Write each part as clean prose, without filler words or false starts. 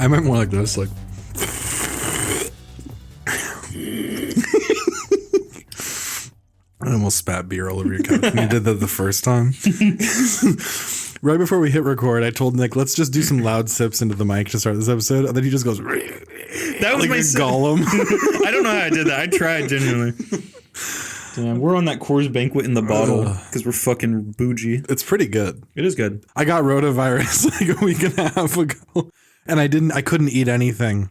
I meant more like this, like. I almost spat beer all over your couch when you did that the first time. Right before we hit record, I told Nick, let's just do some loud sips into the mic to start this episode. And then he just goes, that was like my a golem. I don't know how I did that. I tried, genuinely. Damn, we're on that Coors Banquet in the bottle because we're fucking bougie. It's pretty good. It is good. I got rotavirus like a week and a half ago. And I couldn't eat anything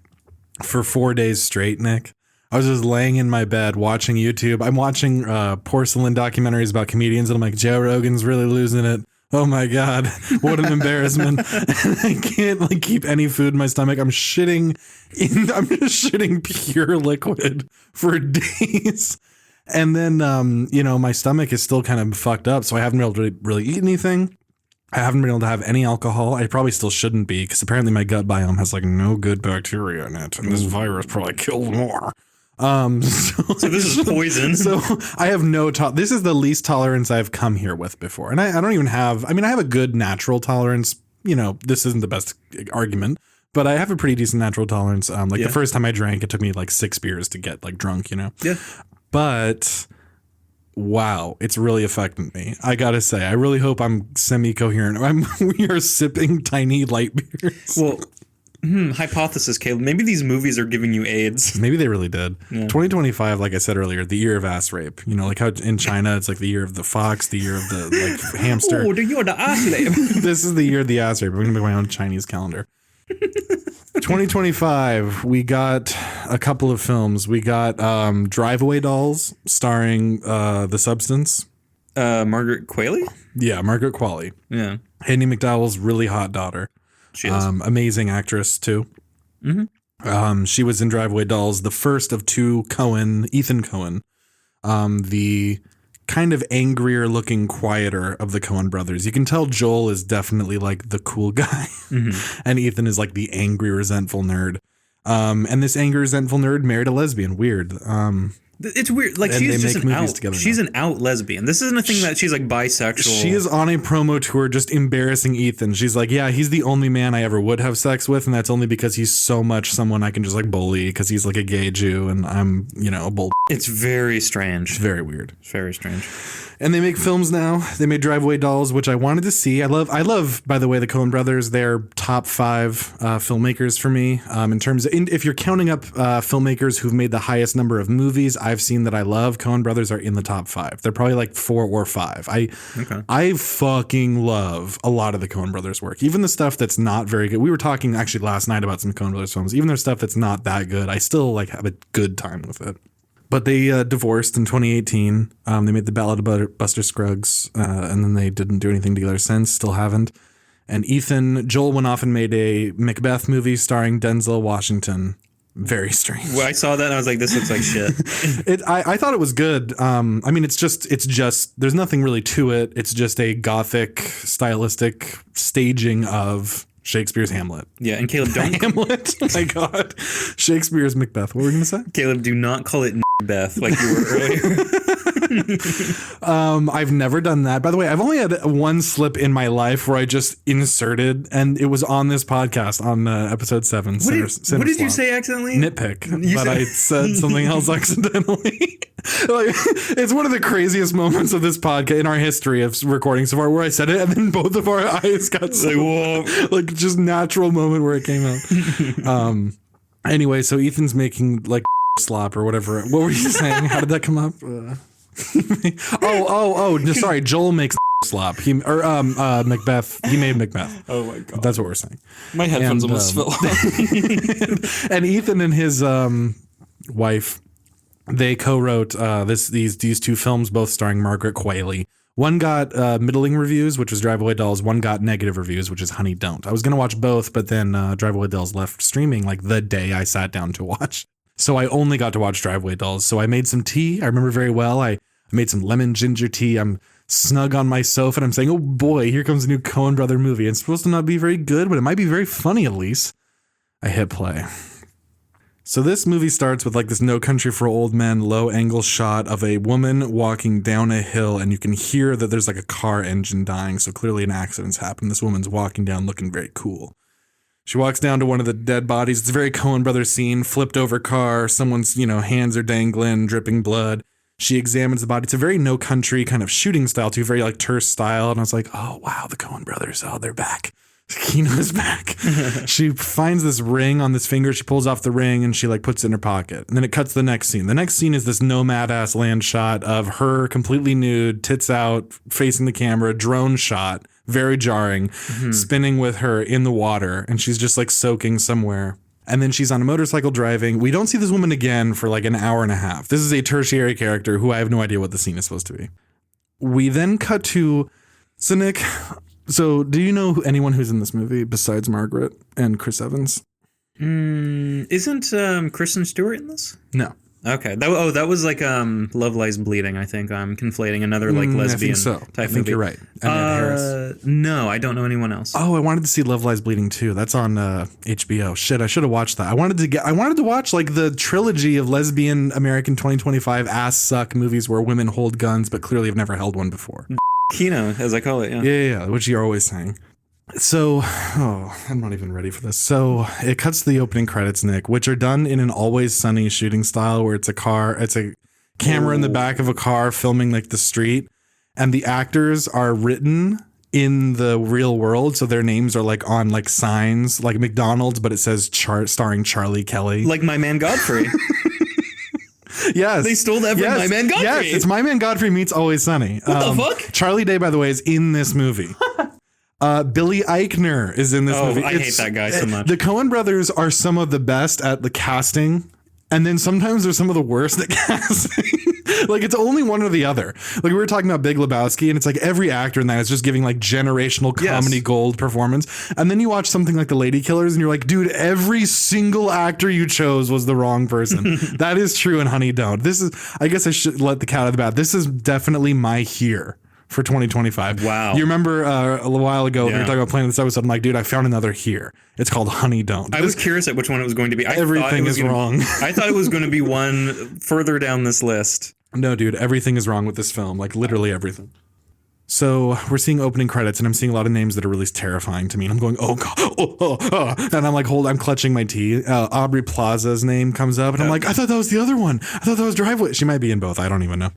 for 4 days straight, Nick. I was just laying in my bed watching YouTube. I'm watching porcelain documentaries about comedians, and I'm like, Joe Rogan's really losing it. Oh my God, what an embarrassment. I can't like keep any food in my stomach. I'm just shitting pure liquid for days. And then, my stomach is still kind of fucked up. So I haven't been able to really eat anything. I haven't been able to have any alcohol. I probably still shouldn't be, because apparently my gut biome has like no good bacteria in it. And this virus probably kills more. So this is poison. So I have this is the least tolerance I've come here with before. And I don't even have, I have a good natural tolerance. This isn't the best argument, but I have a pretty decent natural tolerance. The first time I drank, it took me like 6 beers to get like drunk, Yeah. But wow, it's really affecting me. I gotta say, I really hope I'm semi-coherent. We are sipping tiny light beers. Well, hypothesis, Caleb. Maybe these movies are giving you AIDS. Maybe they really did. Yeah. 2025, like I said earlier, the year of ass rape. Like how in China, it's like the year of the fox, the year of the like hamster. Oh, the year of the ass rape. This is the year of the ass rape. I'm gonna make my own Chinese calendar. 2025, we got a couple of films. We got Drive-Away Dolls, starring The Substance. Margaret Qualley? Yeah, Margaret Qualley. Yeah. Andie MacDowell's really hot daughter. She is. Amazing actress, too. Mm-hmm. She was in Drive-Away Dolls, the first of two Ethan Coen, the kind of angrier looking, quieter of the Coen brothers. You can tell Joel is definitely like the cool guy, and Ethan is like the angry, resentful nerd. And this angry, resentful nerd married a lesbian. Weird. It's weird. Like, she's just an out. She's an out lesbian. This isn't a thing that she's like bisexual. She is on a promo tour just embarrassing Ethan. She's like, yeah, he's the only man I ever would have sex with, and that's only because he's so much someone I can just like bully because he's like a gay Jew and I'm, a bull. It's very strange. It's very weird. It's very strange. And they make films now. They made Drive-Away Dolls, which I wanted to see. I love, by the way, the Coen brothers. They're top 5 filmmakers for me. In terms of, if you're counting up filmmakers who've made the highest number of movies I've seen that I love, Coen brothers are in the top 5. They're probably like 4 or 5. I fucking love a lot of the Coen brothers work. Even the stuff that's not very good. We were talking actually last night about some Coen brothers films. Even their stuff that's not that good, I still like have a good time with it. But they divorced in 2018. They made The Ballad of Buster Scruggs, and then they didn't do anything together since, still haven't. And Joel went off and made a Macbeth movie starring Denzel Washington. Very strange. Well, I saw that and I was like, this looks like shit. I thought it was good. It's just, there's nothing really to it. It's just a gothic, stylistic staging of Shakespeare's Hamlet. Yeah, and Caleb, don't... Hamlet? Oh my God. Shakespeare's Macbeth. What were you going to say? Caleb, do not call it Beth like you were earlier. I've never done that. By the way, I've only had one slip in my life where I just inserted, and it was on this podcast on episode 7. What did you say accidentally? Nitpick. I said something else accidentally. Like, it's one of the craziest moments of this podcast in our history of recording so far, where I said it and then both of our eyes got so, whoa, like just natural moment where it came out. Anyway, so Ethan's making like slop or whatever. What were you saying? How did that come up? Sorry. Joel makes slop. Macbeth. He made Macbeth. Oh my God. That's what we're saying. My headphones almost fell off. And Ethan and his wife, they co-wrote these 2 films, both starring Margaret Qualley. One got middling reviews, which was Drive Away Dolls. One got negative reviews, which is Honey Don't. I was going to watch both, but then Drive Away Dolls left streaming like the day I sat down to watch. So I only got to watch Drive Away Dolls. So I made some tea. I remember very well. I made some lemon ginger tea. I'm snug on my sofa and I'm saying, oh boy, here comes a new Coen brother movie. It's supposed to not be very good, but it might be very funny at least. I hit play. So this movie starts with like this No Country for Old Men low angle shot of a woman walking down a hill, and you can hear that there's like a car engine dying. So clearly an accident's happened. This woman's walking down looking very cool. She walks down to one of the dead bodies. It's a very Coen Brothers scene, flipped over car. Someone's, hands are dangling, dripping blood. She examines the body. It's a very No Country kind of shooting style too, very like terse style. And I was like, oh wow, the Coen Brothers, oh, they're back. Kino's back. She finds this ring on this finger. She pulls off the ring and she like puts it in her pocket. And then it cuts to the next scene. The next scene is this nomad ass land shot of her completely nude, tits out, facing the camera, drone shot, very jarring, spinning with her in the water. And she's just like soaking somewhere. And then she's on a motorcycle driving. We don't see this woman again for like an hour and a half. This is a tertiary character who I have no idea what the scene is supposed to be. We then cut to, so Nick, so do you know anyone who's in this movie besides Margaret and Chris Evans? Isn't Kristen Stewart in this? No. Okay. That was like Love Lies Bleeding, I think. I'm conflating another like lesbian type movie. I think you're right. Harris. No, I don't know anyone else. Oh, I wanted to see Love Lies Bleeding too. That's on HBO. Shit, I should have watched that. I wanted to watch like the trilogy of lesbian American 2025 ass suck movies where women hold guns but clearly have never held one before. Kino, as I call it, yeah. Yeah, which you're always saying. So, I'm not even ready for this. So it cuts to the opening credits, Nick, which are done in an Always Sunny shooting style where it's a camera in the back of a car filming like the street, and the actors are written in the real world. So their names are like on like signs, like McDonald's, but it says starring Charlie Kelly. Like My Man Godfrey. Yes. They stole that from My Man Godfrey. Yes, it's My Man Godfrey meets Always Sunny. What the fuck? Charlie Day, by the way, is in this movie. Billy Eichner is in this movie. I hate that guy so much. The Coen brothers are some of the best at the casting, and then sometimes they're some of the worst at casting. Like, it's only one or the other. Like, we were talking about Big Lebowski, and it's like every actor in that is just giving like generational comedy gold performance. And then you watch something like The Lady Killers, and you're like, dude, every single actor you chose was the wrong person. That is true in Honey Don't. This is, I guess I should let the cat out of the bag. This is definitely my here for 2025. Wow. You remember a while ago when we were talking about planning this episode, I'm like, dude, I found another here. It's called Honey Don't. I was curious at which one it was going to be. Everything is wrong. I thought it was going to be one further down this list. No, dude, everything is wrong with this film. Like, literally everything. So we're seeing opening credits, and I'm seeing a lot of names that are really terrifying to me. And I'm going, oh, God. And I'm like, I'm clutching my tea. Aubrey Plaza's name comes up, and I'm like, I thought that was the other one. I thought that was Driveway. She might be in both. I don't even know.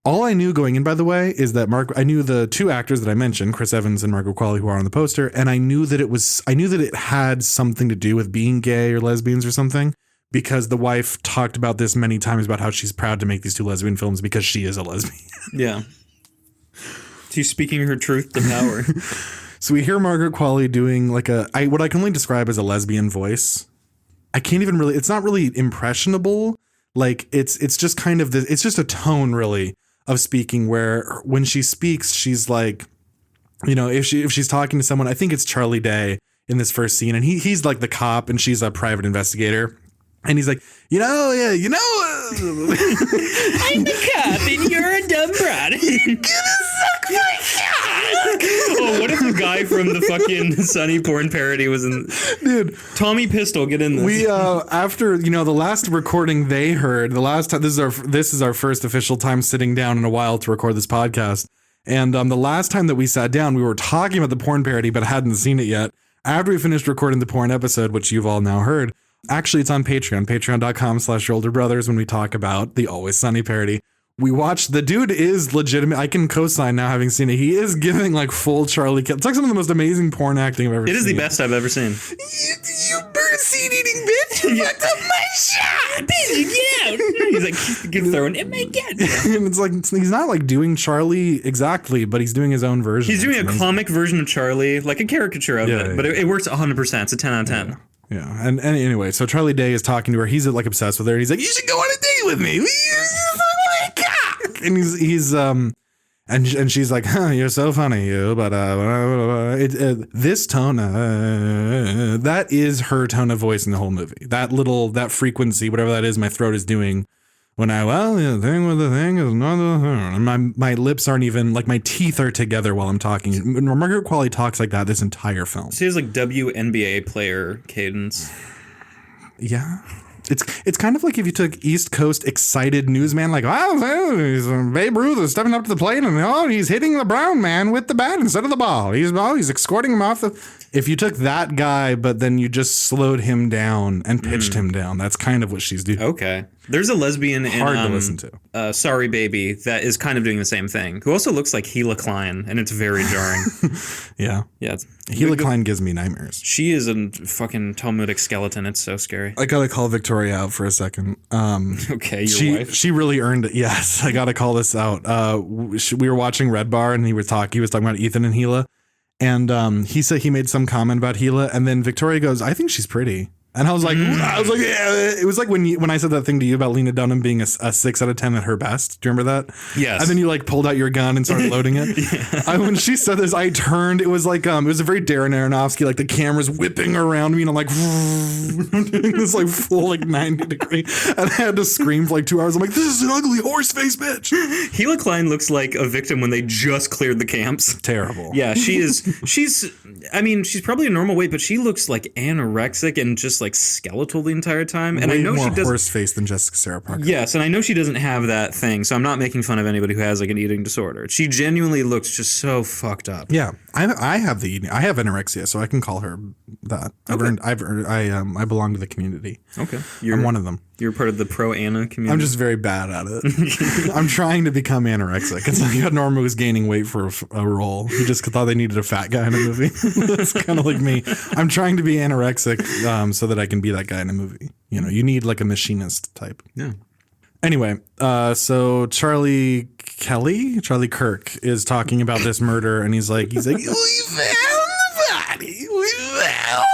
All I knew going in, by the way, is that I knew the two actors that I mentioned, Chris Evans and Margaret Qualley, who are on the poster, and I knew that it had something to do with being gay or lesbians or something, because the wife talked about this many times about how she's proud to make these two lesbian films because she is a lesbian. Yeah. She's speaking her truth to power. So we hear Margaret Qualley doing like what I can only describe as a lesbian voice. I can't even really, it's not really impressionable. Like it's just kind of it's just a tone really of speaking where when she speaks, she's like, if she's talking to someone, I think it's Charlie Day in this first scene, and he's like the cop and she's a private investigator. And he's like, I'm the cop and you're a dumb broad. Gonna suck my cock. Oh, what if the guy from the fucking Sunny porn parody was in? Dude, Tommy Pistol, get in this. We after the last recording they heard, the last time this is our first official time sitting down in a while to record this podcast. And the last time that we sat down, we were talking about the porn parody, but hadn't seen it yet. After we finished recording the porn episode, which you've all now heard. Actually, it's on Patreon, patreon.com/YourOlderBrothers, when we talk about the Always Sunny parody. We watched, the dude is legitimate. I can co-sign now having seen it. He is giving like full Charlie Kelly. It's like some of the most amazing porn acting I've ever seen. It is the best I've ever seen. You birdseed eating bitch! You fucked up my shot! Bitch, get out! He's like throwing it, my God. And it's like, he's not like doing Charlie exactly, but he's doing his own version. He's doing a comic version of Charlie, like a caricature of it, but it works 100%. It's a 10 out of 10. Yeah. And anyway, so Charlie Day is talking to her. He's like obsessed with her. And he's like, you should go on a date with me. And And she's like, huh, you're so funny, you. But this tone, that is her tone of voice in the whole movie. That frequency, whatever that is, my throat is doing. When the thing with the thing is not and my lips aren't even, like, my teeth are together while I'm talking. Margaret Qualley talks like that this entire film. She has like WNBA player cadence. Yeah. It's kind of like if you took East Coast excited newsman, like, Babe Ruth is stepping up to the plate and he's hitting the brown man with the bat instead of the ball. He's escorting him off the. If you took that guy, but then you just slowed him down and pitched him down, that's kind of what she's doing. Okay. There's a lesbian hard in to listen to. Sorry Baby that is kind of doing the same thing, who also looks like Gila Klein, and it's very jarring. Yeah. Yeah. Gila Klein gives me nightmares. She is a fucking Talmudic skeleton. It's so scary. I gotta call Victoria out for a second. Okay, your wife. She really earned it. Yes, I gotta call this out. We were watching Red Bar, and he was talking about Ethan and Gila, and he said he made some comment about Gila, and then Victoria goes, "I think she's pretty." And I was like, yeah. It was like when I said that thing to you about Lena Dunham being a 6 out of 10 at her best. Do you remember that? Yes. And then you like pulled out your gun and started loading it. Yeah. When she said this, I turned. It was like it was a very Darren Aronofsky. Like the camera's whipping around me, and I'm like, I'm doing this like full like 90 degree, and I had to scream for like 2 hours. I'm like, this is an ugly horse face bitch. Gila Klein looks like a victim when they just cleared the camps. Terrible. Yeah, she is. She's probably a normal weight, but she looks like anorexic and just like skeletal the entire time. And way I know more she does horse face than Jessica Sarah Parker. Yes, and I know she doesn't have that thing, so I'm not making fun of anybody who has like an eating disorder. She genuinely looks just so fucked up. Yeah, I have anorexia, so I can call her that. Okay. I belong to the community. Okay, I'm one of them. You're part of the pro Anna community. I'm just very bad at it. I'm trying to become anorexic. It's like Norma was gaining weight for a role. He just thought they needed a fat guy in a movie. That's kind of like me. I'm trying to be anorexic so that I can be that guy in a movie. You know, you need like a machinist type. Yeah. Anyway, so Charlie Kirk is talking about this murder, and he's like, we found the body. We found.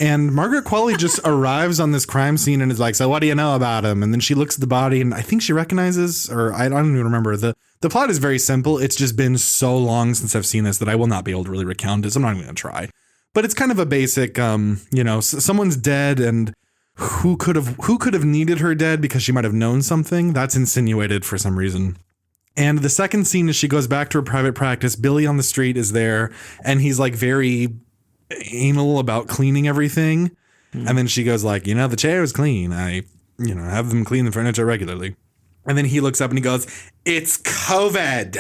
And Margaret Qualley just arrives on this crime scene and is like, so what do you know about him? And then she looks at the body, and I think she recognizes, or I don't even remember. The plot is very simple. It's just been so long since I've seen this that I will not be able to really recount it, so I'm not even going to try. But it's kind of a basic, someone's dead, and who could have needed her dead because she might have known something. That's insinuated for some reason. And the second scene is she goes back to her private practice. Billy on the street is there, and he's like very anal about cleaning everything. And then she goes like, the chair is clean. I, have them clean the furniture regularly. And then he looks up and he goes, it's COVID.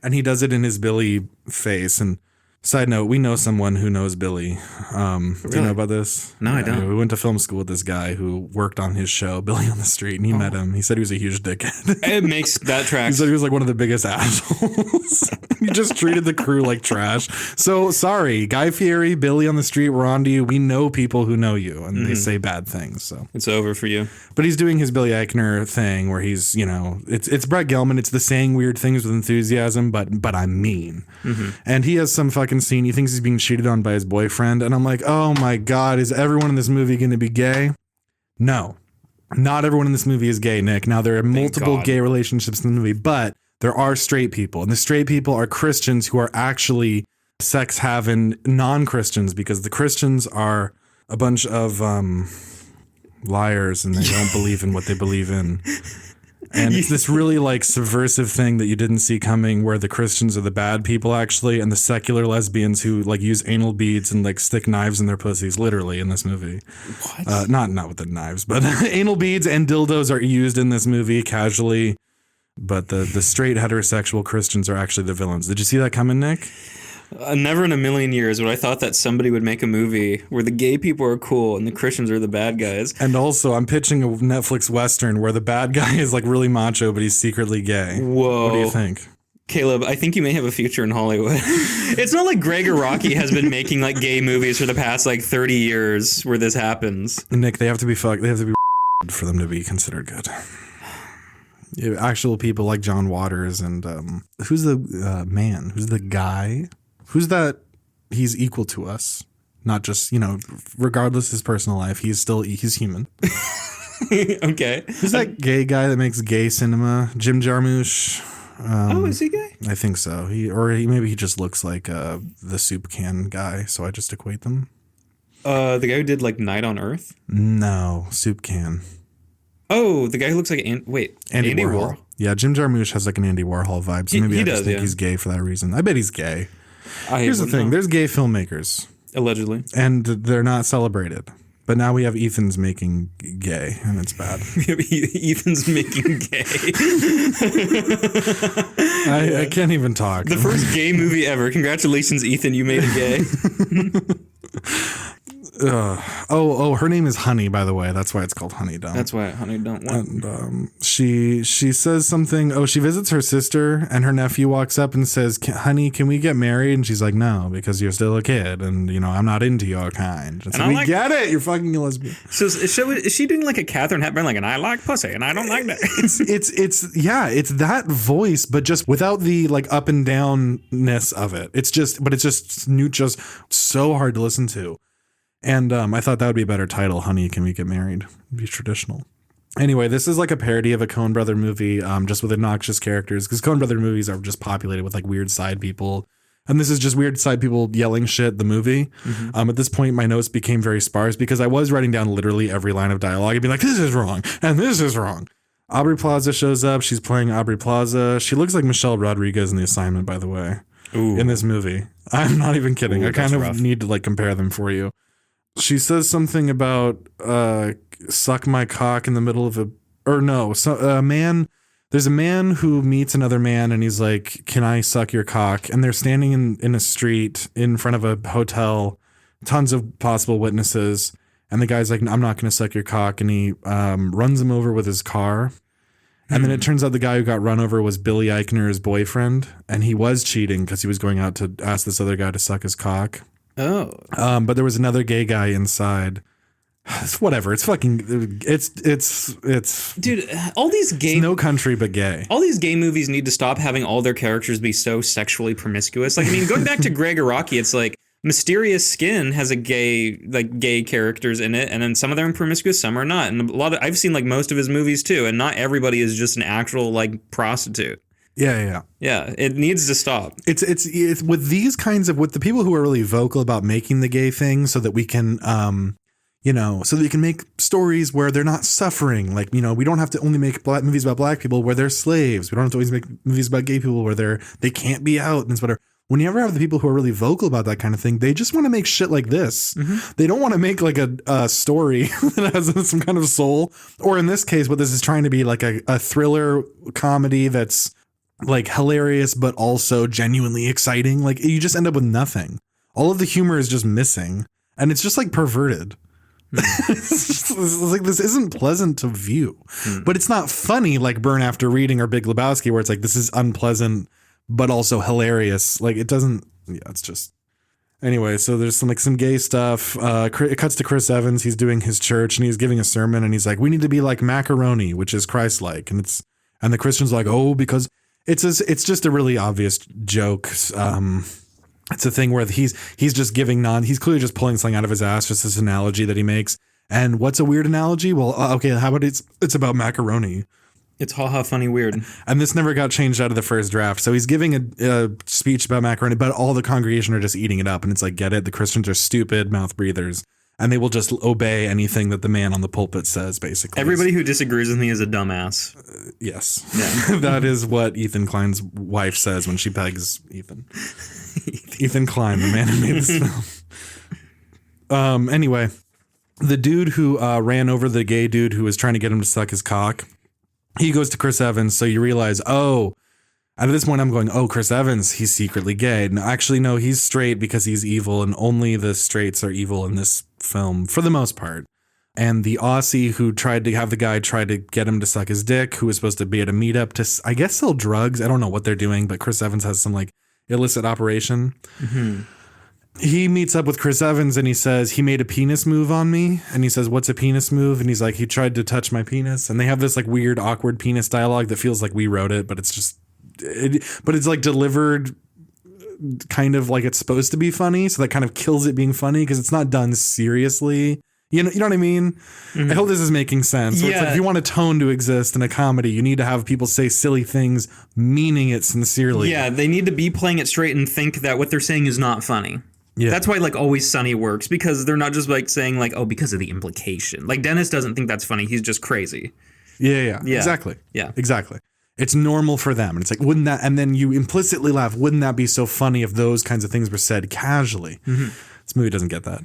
And he does it in his Billy face. And side note, we know someone who knows Billy. Do you know about this? No, I don't. We went to film school with this guy who worked on his show, Billy on the Street, and he met him. He said he was a huge dickhead. It makes that tracks. He said he was like one of the biggest assholes. He just treated the crew like trash. So sorry, Guy Fieri, Billy on the Street, we're on to you. We know people who know you, and they say bad things. So it's over for you. But he's doing his Billy Eichner thing where he's, it's Brett Gelman. It's the saying weird things with enthusiasm, but I'm mean. And he has some fucking scene. He thinks he's being cheated on by his boyfriend. And I'm like, oh my God, is everyone in this movie going to be gay? No, not everyone in this movie is gay, Nick. Now, there are multiple gay relationships in the movie, but there are straight people. And the straight people are Christians who are actually sex-having non-Christians, because the Christians are a bunch of liars and they don't believe in what they believe in. And it's this really like subversive thing that you didn't see coming, where the Christians are the bad people actually, and the secular lesbians who like use anal beads and like stick knives in their pussies, literally, in this movie. What? Not with the knives, but anal beads and dildos are used in this movie casually. But the straight heterosexual Christians are actually the villains. Did you see that coming, Nick? Never in a million years would I thought that somebody would make a movie where the gay people are cool and the Christians are the bad guys. And also, I'm pitching a Netflix Western where the bad guy is like really macho, but he's secretly gay. Whoa. What do you think? Caleb, I think you may have a future in Hollywood. It's not like Greg Araki has been making like gay movies for the past like 30 years where this happens. Nick, they have to be for them to be considered good. Actual people like John Waters and who's the man? Who's the guy? Who's that? He's equal to us. Not just, regardless of his personal life, he's human. Okay. Who's that gay guy that makes gay cinema? Jim Jarmusch. Is he gay? I think so. Maybe he just looks like the soup can guy, so I just equate them. The guy who did like Night on Earth? No, soup can. Oh, the guy who looks like Andy Warhol. Yeah, Jim Jarmusch has like an Andy Warhol vibe, so maybe I just think he's gay for that reason. I bet he's gay. Here's the thing: there's gay filmmakers, allegedly, and they're not celebrated. But now we have Ethan's making gay, and it's bad. Ethan's making gay. I can't even talk. The first gay movie ever. Congratulations, Ethan. You made it gay. Her name is Honey, by the way. That's why it's called Honey Don't. That's why Honey Don't want. And she says something. Oh, she visits her sister, and her nephew walks up and says, "Honey, can we get married?" And she's like, "No, because you're still a kid, and I'm not into your kind." And so we get it. You're fucking a lesbian. So is she doing like a Catherine Hepburn, like, and I like pussy, and I don't like that? It's that voice, but just without the like up and downness of it. It's just so hard to listen to. And I thought that would be a better title. Honey, Can We Get Married? It'd be traditional. Anyway, this is like a parody of a Coen Brother movie, just with obnoxious characters, because Coen Brother movies are just populated with like weird side people. And this is just weird side people yelling shit, the movie. Mm-hmm. At this point, my notes became very sparse because I was writing down literally every line of dialogue and being like, this is wrong, and this is wrong. Aubrey Plaza shows up. She's playing Aubrey Plaza. She looks like Michelle Rodriguez in The Assignment, by the way. Ooh. In this movie. I'm not even kidding. I kind of need to like compare them for you. She says something about suck my cock in the middle of a man. There's a man who meets another man and he's like, can I suck your cock? And they're standing in a street in front of a hotel, tons of possible witnesses. And the guy's like, I'm not going to suck your cock. And he runs him over with his car. And then it turns out the guy who got run over was Billy Eichner's boyfriend. And he was cheating because he was going out to ask this other guy to suck his cock. Oh. But there was another gay guy inside. It's whatever. It's fucking. It's. Dude, all these gay. It's No Country But Gay. All these gay movies need to stop having all their characters be so sexually promiscuous. Like, I mean, going back to Greg Araki, it's like Mysterious Skin has gay characters in it, and then some of them are promiscuous, some are not. And I've seen like most of his movies too, and not everybody is just an actual like prostitute. Yeah. It needs to stop. It's with these kinds of, with the people who are really vocal about making the gay thing, so that we can, so that you can make stories where they're not suffering. Like, we don't have to only make movies about black people where they're slaves. We don't have to always make movies about gay people where they can't be out and whatever. When you ever have the people who are really vocal about that kind of thing, they just want to make shit like this. Mm-hmm. They don't want to make like a story that has some kind of soul. Or in this case, what this is trying to be like a thriller comedy that's like hilarious, but also genuinely exciting. Like, you just end up with nothing. All of the humor is just missing, and it's just like perverted. It's like, this isn't pleasant to view, but it's not funny like Burn After Reading or Big Lebowski, where it's like, this is unpleasant, but also hilarious. Like, it doesn't, it's just, anyway. So there's some gay stuff. It cuts to Chris Evans. He's doing his church and he's giving a sermon and he's like, we need to be like macaroni, which is Christ-like. And the Christian's like, oh, because it's just a really obvious joke. It's a thing where he's just he's clearly just pulling something out of his ass, just this analogy that he makes. And what's a weird analogy? Well, okay, how about it's about macaroni? It's ha funny weird. And this never got changed out of the first draft. So he's giving a speech about macaroni, but all the congregation are just eating it up. And it's like, get it? The Christians are stupid mouth breathers. And they will just obey anything that the man on the pulpit says, basically. Everybody who disagrees with me is a dumbass. Yes. Yeah. That is what Ethan Kline's wife says when she pegs Ethan. Ethan Kline, the man who made this film. Anyway, the dude who ran over the gay dude who was trying to get him to suck his cock, he goes to Chris Evans. So you realize, at this point I'm going, Chris Evans, he's secretly gay. No, actually, no, he's straight because he's evil, and only the straights are evil in this film for the most part. And the Aussie who tried to have the guy try to get him to suck his dick, who was supposed to be at a meetup to, I guess, sell drugs. I don't know what they're doing, but Chris Evans has some like illicit operation. Mm-hmm. He meets up with Chris Evans and he says, he made a penis move on me. And he says, what's a penis move? And he's like, he tried to touch my penis. And they have this like weird, awkward penis dialogue that feels like we wrote it, but it's just, but it's like delivered kind of like it's supposed to be funny. So that kind of kills it being funny because it's not done seriously. You know what I mean? I hope this is making sense. Where it's like, if you want a tone to exist in a comedy, you need to have people say silly things, meaning it sincerely. Yeah, they need to be playing it straight and think that what they're saying is not funny. Yeah. That's why like Always Sunny works, because they're not just like saying like, oh, because of the implication. Like Dennis doesn't think that's funny. He's just crazy. Yeah. Exactly. Yeah. Exactly. It's normal for them. And it's like, wouldn't that, and then you implicitly laugh, wouldn't that be so funny if those kinds of things were said casually? This movie doesn't get that.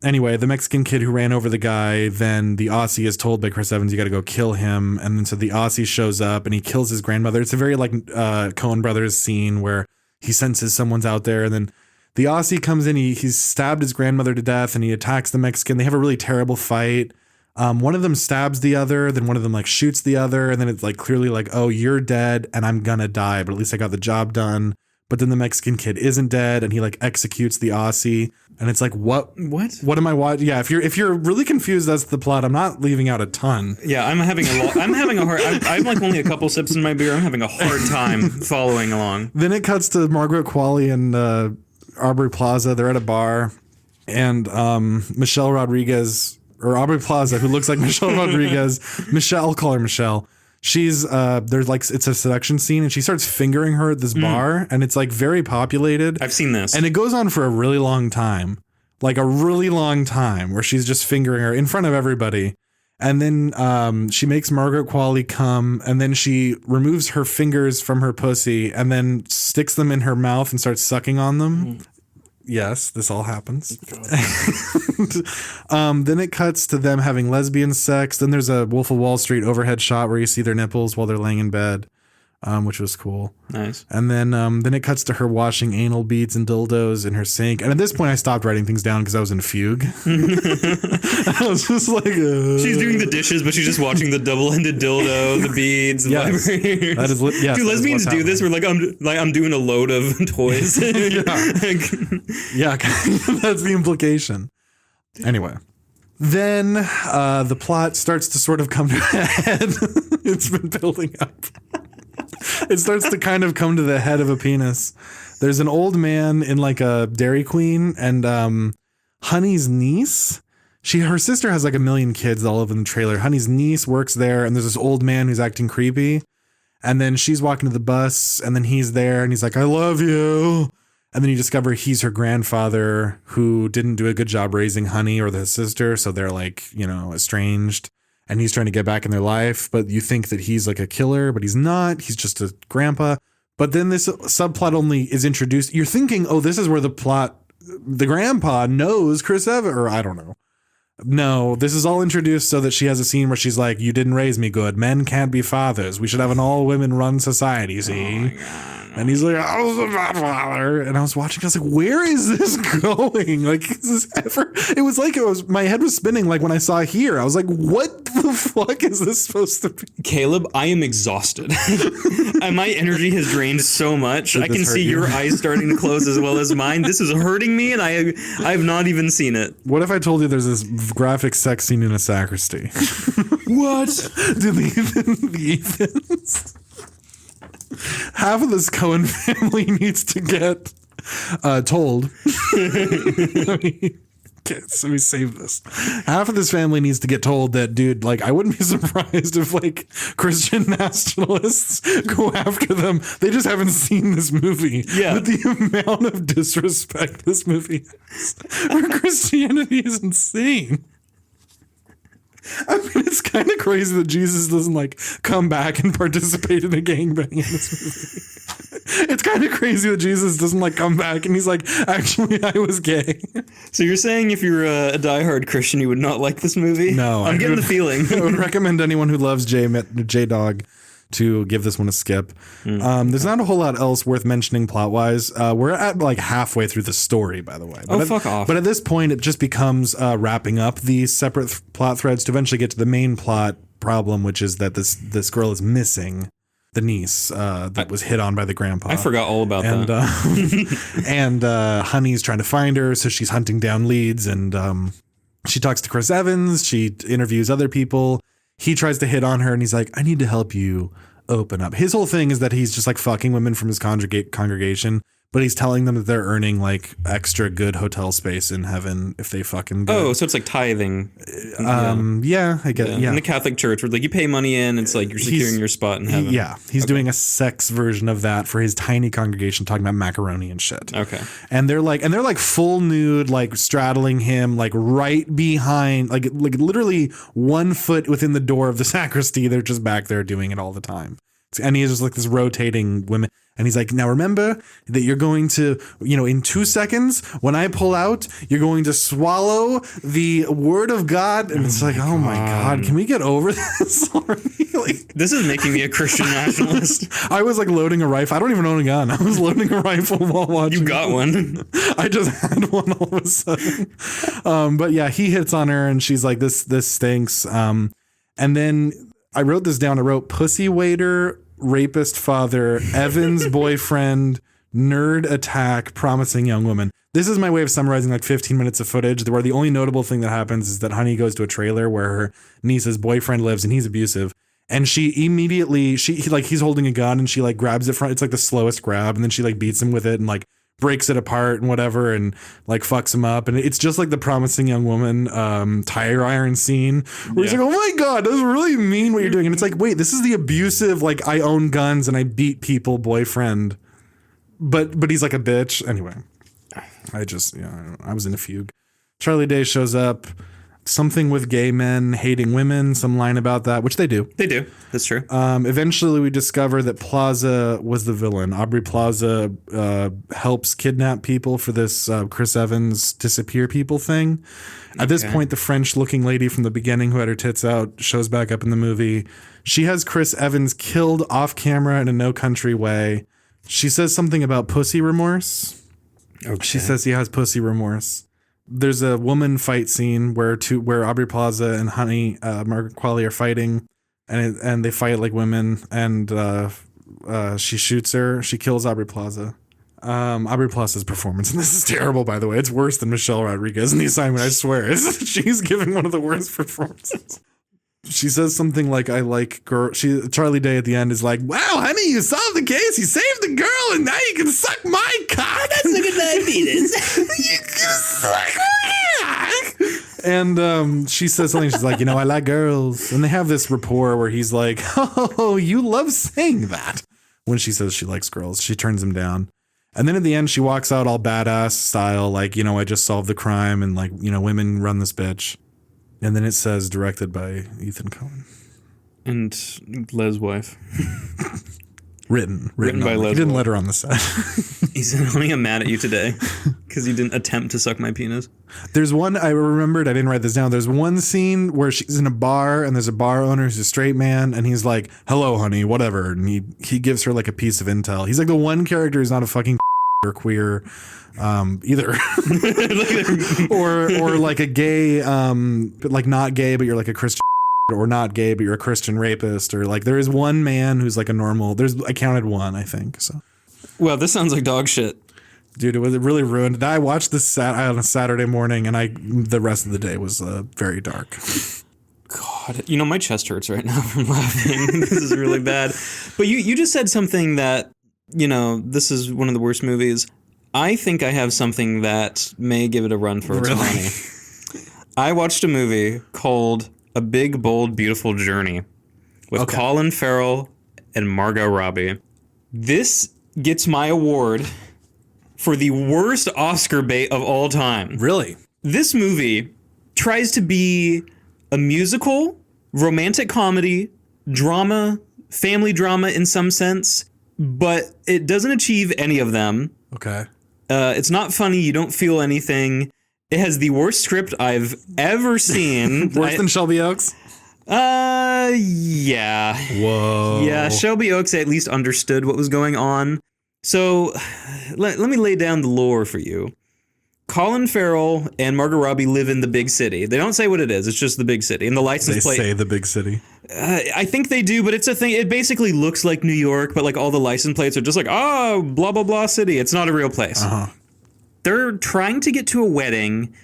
Anyway, the Mexican kid who ran over the guy, then the Aussie is told by Chris Evans, you got to go kill him. And then so the Aussie shows up and he kills his grandmother. It's a very like Coen Brothers scene where he senses someone's out there, and then the Aussie comes in, he's stabbed his grandmother to death, and he attacks the Mexican. They have a really terrible fight. One of them stabs the other, then one of them like shoots the other, and then it's like clearly like, oh, you're dead and I'm gonna die, but at least I got the job done. But then the Mexican kid isn't dead, and he like executes the Aussie, and it's like, what am I watching? Yeah, if you're really confused, that's the plot. I'm not leaving out a ton. Yeah, I'm having a hard. I'm like only a couple sips in my beer. I'm having a hard time following along. Then it cuts to Margaret Qualley and Aubrey Plaza. They're at a bar, and Michelle Rodriguez, or Aubrey Plaza, who looks like Michelle Rodriguez. I'll call her Michelle. She's there's like, it's a seduction scene, and she starts fingering her at this bar, and it's like very populated. I've seen this, and it goes on for a really long time, where she's just fingering her in front of everybody. And then she makes Margaret Qualley come, and then she removes her fingers from her pussy and then sticks them in her mouth and starts sucking on them. Yes, this all happens. Then it cuts to them having lesbian sex. Then there's a Wolf of Wall Street overhead shot where you see their nipples while they're laying in bed, which was cool. Nice. And then it cuts to her washing anal beads and dildos in her sink. And at this point, I stopped writing things down because I was in a fugue. I was just like, she's doing the dishes, but she's just watching the double-ended dildo, the beads, the vibrators. That is yes, do lesbians do this? We're like, I'm doing a load of toys. Yeah, that's the implication. Anyway. Then the plot starts to sort of come to a head. It's been building up. It starts to kind of come to the head of a penis. There's an old man in like a Dairy Queen, and Honey's niece. Her sister has like a million kids all over in the trailer. Honey's niece works there, and there's this old man who's acting creepy. And then she's walking to the bus, and then he's there, and he's like, I love you. And then you discover he's her grandfather who didn't do a good job raising Honey or the sister. So they're like, estranged. And he's trying to get back in their life, but you think that he's like a killer, but he's not. He's just a grandpa. But then this subplot only is introduced. You're thinking, oh, this is where the grandpa knows Chris Evans, or I don't know. No, this is all introduced so that she has a scene where she's like, you didn't raise me good. Men can't be fathers. We should have an all women run society, see? Oh my God. And he's like, I was a bad father. And I was watching, I was like, where is this going? Like, is this ever? It was like, my head was spinning like when I saw Here. I was like, what the fuck is this supposed to be? Caleb, I am exhausted. And my energy has drained so much. I can see your eyes starting to close as well as mine. This is hurting me, and I have not even seen it. What if I told you there's this graphic sex scene in a sacristy? What? The Ethans. Half of this Coen family needs to get told. Let me save this. Half of this family needs to get told that, dude, like, I wouldn't be surprised if like Christian nationalists go after them. They just haven't seen this movie. Yeah. But the amount of disrespect this movie has for Christianity is insane. I mean, it's kind of crazy that Jesus doesn't like come back and participate in a gangbang in this movie. It's kind of crazy that Jesus doesn't like come back and he's like, actually, I was gay. So you're saying if you're a diehard Christian, you would not like this movie? No. I'm getting the feeling. I would recommend anyone who loves J-Dog to give this one a skip. There's not a whole lot else worth mentioning plot-wise. We're at like halfway through the story, by the way. Fuck off. But at this point, it just becomes wrapping up these separate plot threads to eventually get to the main plot problem, which is that this girl is missing the niece that was hit on by the grandpa. I forgot all about that. And Honey's trying to find her, so she's hunting down leads, and she talks to Chris Evans. She interviews other people. He tries to hit on her, and he's like, I need to help you open up. His whole thing is that he's just like fucking women from his congregation, but he's telling them that they're earning like extra good hotel space in heaven if they fucking go. Oh, so it's like tithing. Yeah, I get it. Yeah. In the Catholic Church, where like you pay money in, it's like you're securing your spot in heaven. Yeah, he's doing a sex version of that for his tiny congregation, talking about macaroni and shit. Okay. And they're like full nude, like straddling him, like right behind, like literally 1 foot within the door of the sacristy. They're just back there doing it all the time. And he's just like this rotating women. And he's like, now remember that you're going to, in 2 seconds, when I pull out, you're going to swallow the word of God. And it's like, oh my God, can we get over this already? Like, this is making me a Christian nationalist. I was like loading a rifle. I don't even own a gun. I was loading a rifle while watching. You got one. I just had one all of a sudden. But yeah, he hits on her and she's like, this stinks. And then I wrote this down. I wrote pussy waiter, rapist father, Evan's boyfriend, nerd attack, promising young woman. This is my way of summarizing like 15 minutes of footage where the only notable thing that happens is that Honey goes to a trailer where her niece's boyfriend lives and he's abusive. And she immediately, he's holding a gun and she like grabs it from, it's like the slowest grab. And then she like beats him with it and like breaks it apart and whatever and like fucks him up. And it's just like the promising young woman tire iron scene where he's like, oh my God, that's really mean what you're doing. And it's like, wait, this is the abusive, like I own guns and I beat people boyfriend. But he's like a bitch. Anyway, I was in a fugue. Charlie Day shows up. Something with gay men hating women, some line about that, which they do. They do. That's true. Eventually, we discover that Plaza was the villain. Aubrey Plaza helps kidnap people for this Chris Evans disappear people thing. At this point, the French-looking lady from the beginning who had her tits out shows back up in the movie. She has Chris Evans killed off camera in a No Country Way. She says something about pussy remorse. Okay. She says he has pussy remorse. There's a woman fight scene where Aubrey Plaza and Honey Margaret Qualley are fighting, and they fight like women. And she shoots her. She kills Aubrey Plaza. Aubrey Plaza's performance, and this is terrible, by the way. It's worse than Michelle Rodriguez in The Assignment. I swear, she's giving one of the worst performances. She says something like, I like girl. Charlie Day at the end is like, wow, honey, you solved the case. You saved the girl, and now you can suck my cock. That's a good night, penis. You can suck my cock. And she says something. She's like, I like girls. And they have this rapport where he's like, oh, you love saying that. When she says she likes girls, she turns him down. And then at the end, she walks out all badass style, like, I just solved the crime, and like, women run this bitch. And then it says directed by Ethan Coen. And Les' wife. Written by Les. He didn't let her on the set. He's only mad at you today because you didn't attempt to suck my penis. There's one, I remembered, I didn't write this down. There's one scene where she's in a bar and there's a bar owner who's a straight man and he's like, hello, honey, whatever. And he gives her like a piece of intel. He's like the one character who's not a fucking or queer either. or like a gay, but like not gay, but you're like a Christian, or not gay, but you're a Christian rapist, or like there is one man who's like a normal, I counted one, I think. So. Well, this sounds like dog shit. Dude, it really ruined. I watched this on a Saturday morning and the rest of the day was very dark. God, my chest hurts right now from laughing. This is really bad. But you just said something that, this is one of the worst movies. I think I have something that may give it a run for its money. I watched a movie called A Big, Bold, Beautiful Journey with Colin Farrell and Margot Robbie. This gets my award for the worst Oscar bait of all time. Really? This movie tries to be a musical, romantic comedy, drama, family drama in some sense, but it doesn't achieve any of them. Okay. It's not funny. You don't feel anything. It has the worst script I've ever seen. Worse than Shelby Oaks? Yeah. Whoa. Yeah, Shelby Oaks at least understood what was going on. So let me lay down the lore for you. Colin Farrell and Margot Robbie live in the big city. They don't say what it is. It's just the big city. And the license plate. They say the big city. I think they do, but it's a thing. It basically looks like New York, but like all the license plates are just like, blah, blah, blah city. It's not a real place. Uh-huh. They're trying to get to a wedding.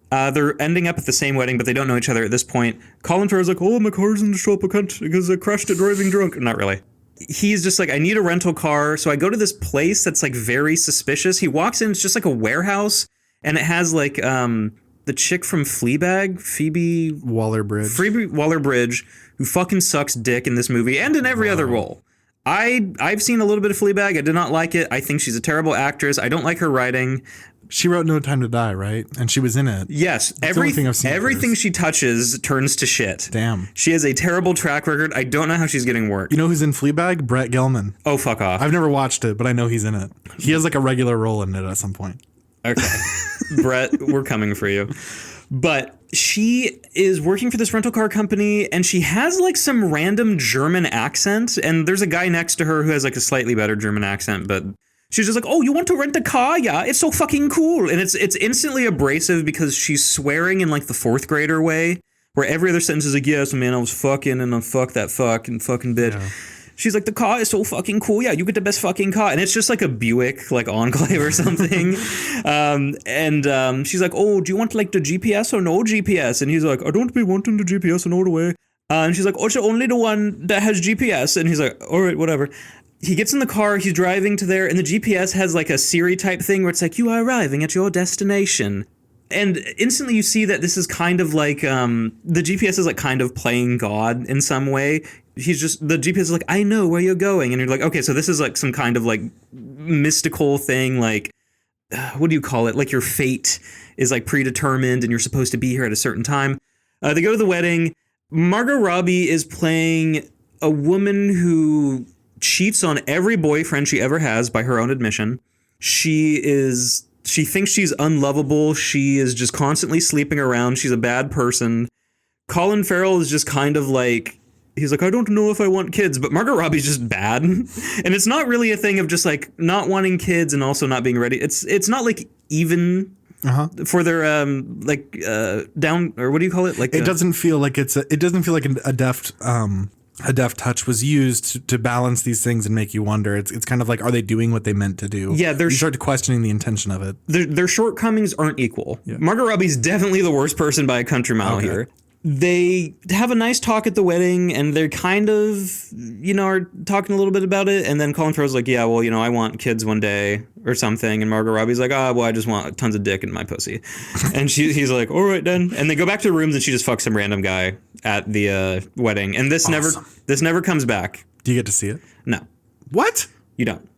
They're ending up at the same wedding, but they don't know each other at this point. Colin Farrell's like, my car's in the shop because I crashed it driving drunk. Not really. he's just like, I need a rental car. So I go to this place that's like very suspicious. He walks in, it's just like a warehouse, and it has like the chick from Fleabag, Phoebe Waller-Bridge, who fucking sucks dick in this movie and in every other role. I've seen a little bit of Fleabag. I did not like it. I think she's a terrible actress. I don't like her writing. She wrote No Time to Die, right? And she was in it. Yes. Everything she touches turns to shit. Damn. She has a terrible track record. I don't know how she's getting work. You know who's in Fleabag? Brett Gelman. Oh, fuck off. I've never watched it, but I know he's in it. He has like a regular role in it at some point. Okay. Brett, we're coming for you. But she is working for this rental car company, and she has like some random German accent. And there's a guy next to her who has like a slightly better German accent, but she's just like, oh, you want to rent a car? Yeah, it's so fucking cool. And it's instantly abrasive because she's swearing in like the fourth grader way, where every other sentence is like, yes, man, I was fucking and I fucked that fucking bitch. Yeah. She's like, the car is so fucking cool. Yeah, you get the best fucking car. And it's just like a Buick, like Enclave or something. She's like, oh, do you want like the GPS or no GPS? And he's like, I don't be wanting the GPS and all the way. And she's like, oh, it's only the one that has GPS. And he's like, all right, whatever. He gets in the car, he's driving to there, and the GPS has like a Siri type thing where it's like, you are arriving at your destination. And instantly you see that this is kind of like, the GPS is like kind of playing God in some way. The GPS is like, I know where you're going. And you're like, okay, so this is like some kind of like mystical thing. Like, what do you call it? Like your fate is like predetermined and you're supposed to be here at a certain time. They go to the wedding. Margot Robbie is playing a woman who cheats on every boyfriend she ever has by her own admission. She thinks she's unlovable. She is just constantly sleeping around. She's a bad person. Colin Farrell is just kind of like, he's like, I don't know if I want kids, but Margot Robbie's just bad. And it's not really a thing of just like not wanting kids and also not being ready. It's not like even for their down, or what do you call it? Like it doesn't feel like a deft touch was used to balance these things and make you wonder. It's kind of like, are they doing what they meant to do? Yeah, you start questioning the intention of it. Their shortcomings aren't equal. Yeah. Margot Robbie's definitely the worst person by a country mile here. They have a nice talk at the wedding, and they're kind of, are talking a little bit about it. And then Colin Farrell's like, yeah, well, I want kids one day or something. And Margot Robbie's like, well, I just want tons of dick in my pussy. And he's like, all right, then. And they go back to the rooms, and she just fucks some random guy at the wedding. And this never comes back. Do you get to see it? No. What? You don't.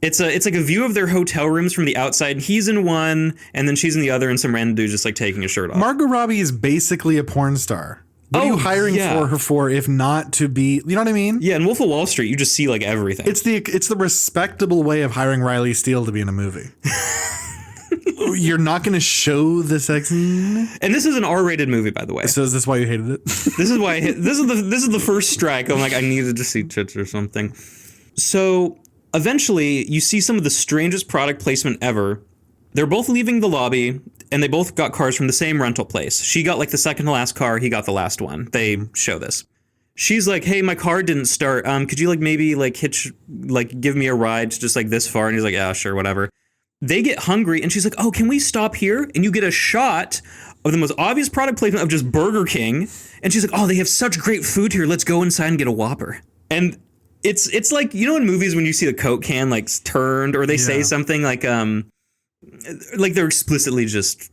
It's like a view of their hotel rooms from the outside. He's in one, and then she's in the other, and some random dude just like taking his shirt off. Margot Robbie is basically a porn star. What are you hiring her for if not to be, you know what I mean? Yeah, in Wolf of Wall Street, you just see like everything. It's the respectable way of hiring Riley Steele to be in a movie. You're not going to show the sex scene? And this is an R-rated movie, by the way. So is this why you hated it? This is why this is the first strike. I'm like, I needed to see tits or something. So eventually, you see some of the strangest product placement ever. They're both leaving the lobby, and they both got cars from the same rental place. She got like the second to last car. He got the last one. They show this. She's like, hey, my car didn't start. Could you like maybe like give me a ride to just like this far? And he's like, yeah, sure, whatever. They get hungry, and she's like, oh, can we stop here? And you get a shot of the most obvious product placement of just Burger King. And she's like, oh, they have such great food here. Let's go inside and get a Whopper. And it's like, in movies when you see the Coke can like turned, or they say something like they're explicitly just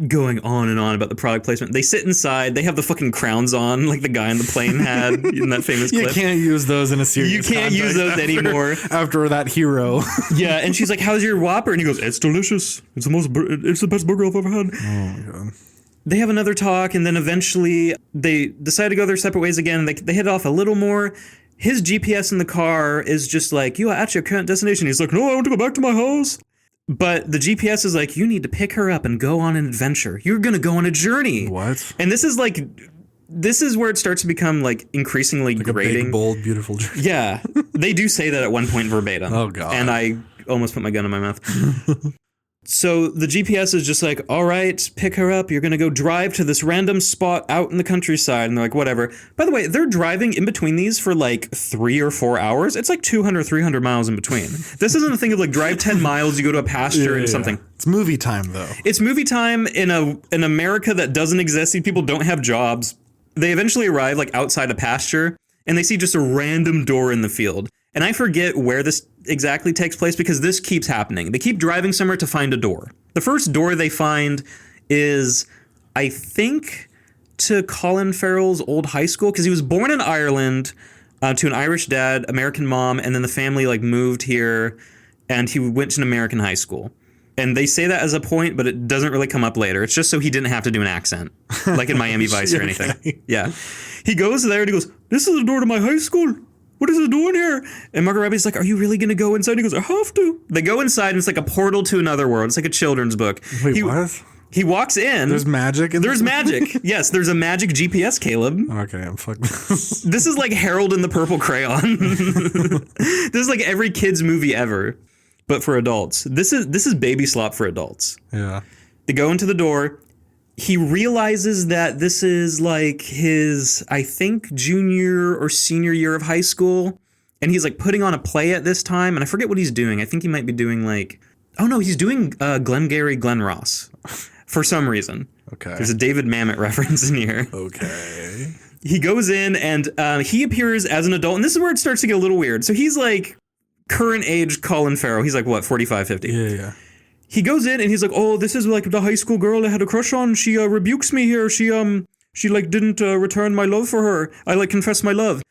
going on and on about the product placement. They sit inside. They have the fucking crowns on, like the guy in the plane had in that famous clip. You can't use those in a serious You can't use those anymore. After that hero. Yeah, and she's like, how's your Whopper? And he goes, it's delicious. It's the best burger I've ever had. Oh, my God. They have another talk, and then eventually they decide to go their separate ways again. They hit off a little more. His GPS in the car is just like, you are at your current destination. He's like, no, I want to go back to my house. But the GPS is like, you need to pick her up and go on an adventure. You're going to go on a journey. What? And this is where it starts to become like increasingly like grating. A big, bold, beautiful journey. Yeah. They do say that at one point verbatim. Oh, God. And I almost put my gun in my mouth. So the GPS is just like, all right, pick her up. You're going to go drive to this random spot out in the countryside. And they're like, whatever. By the way, they're driving in between these for like 3 or 4 hours. It's like 200, 300 miles in between. This isn't a thing of like drive 10 miles, you go to a pasture and something. It's movie time, though. It's movie time in America that doesn't exist. These people don't have jobs. They eventually arrive like outside a pasture. and they see just a random door in the field. And I forget where this exactly takes place because this keeps happening. They keep driving somewhere to find a door. The first door they find is, I think, to Colin Farrell's old high school, because he was born in Ireland to an Irish dad, American mom, and then the family like moved here, and he went to an American high school. And they say that as a point, but it doesn't really come up later. It's just so he didn't have to do an accent, like in Miami Vice or anything. Okay. Yeah. He goes there and he goes, "This is the door to my high school. What is it doing here?" And Margot Robbie's like, "Are you really going to go inside?" He goes, "I have to." They go inside and it's like a portal to another world. It's like a children's book. Wait, what? He walks in. There's magic? There's magic. Yes, there's a magic GPS, Caleb. Okay, I'm fucked. This is like Harold and the Purple Crayon. This is like every kid's movie ever, but for adults. This is baby slop for adults. Yeah. They go into the door. He realizes that this is like his, I think, junior or senior year of high school. And he's like putting on a play at this time. And I forget what he's doing. I think he might be doing like, oh no, he's doing Glengarry Glen Ross for some reason. Okay. There's a David Mamet reference in here. Okay. He goes in and he appears as an adult. And this is where it starts to get a little weird. So he's like current age Colin Farrell. He's like, what, 45, 50? Yeah. He goes in and he's like, "Oh, this is like the high school girl I had a crush on. She rebukes me here. She like didn't return my love for her. I like confess my love."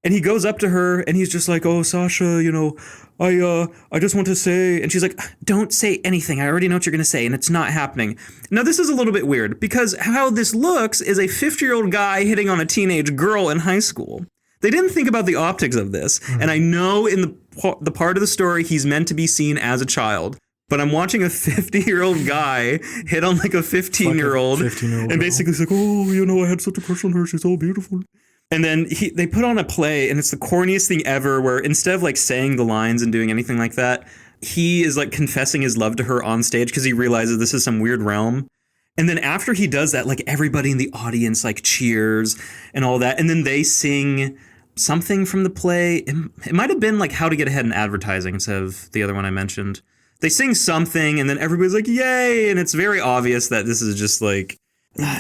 And he goes up to her and he's just like, "Oh, Sasha, you know, I just want to say," and she's like, "Don't say anything. I already know what you're going to say and it's not happening." Now, this is a little bit weird because how this looks is a 50-year-old guy hitting on a teenage girl in high school. They didn't think about the optics of this. Mm-hmm. And I know in the part of the story he's meant to be seen as a child. But I'm watching a 50-year-old guy hit on like a 15-year-old and basically it's like, "Oh, you know, I had such a crush on her. She's so beautiful." And then they put on a play and it's the corniest thing ever where instead of like saying the lines and doing anything like that, he is like confessing his love to her on stage because he realizes this is some weird realm. And then after he does that, like everybody in the audience like cheers and all that. And then they sing something from the play. It might have been like How to Get Ahead in Advertising instead of the other one I mentioned. They sing something and then everybody's like, "Yay!" And it's very obvious that this is just like...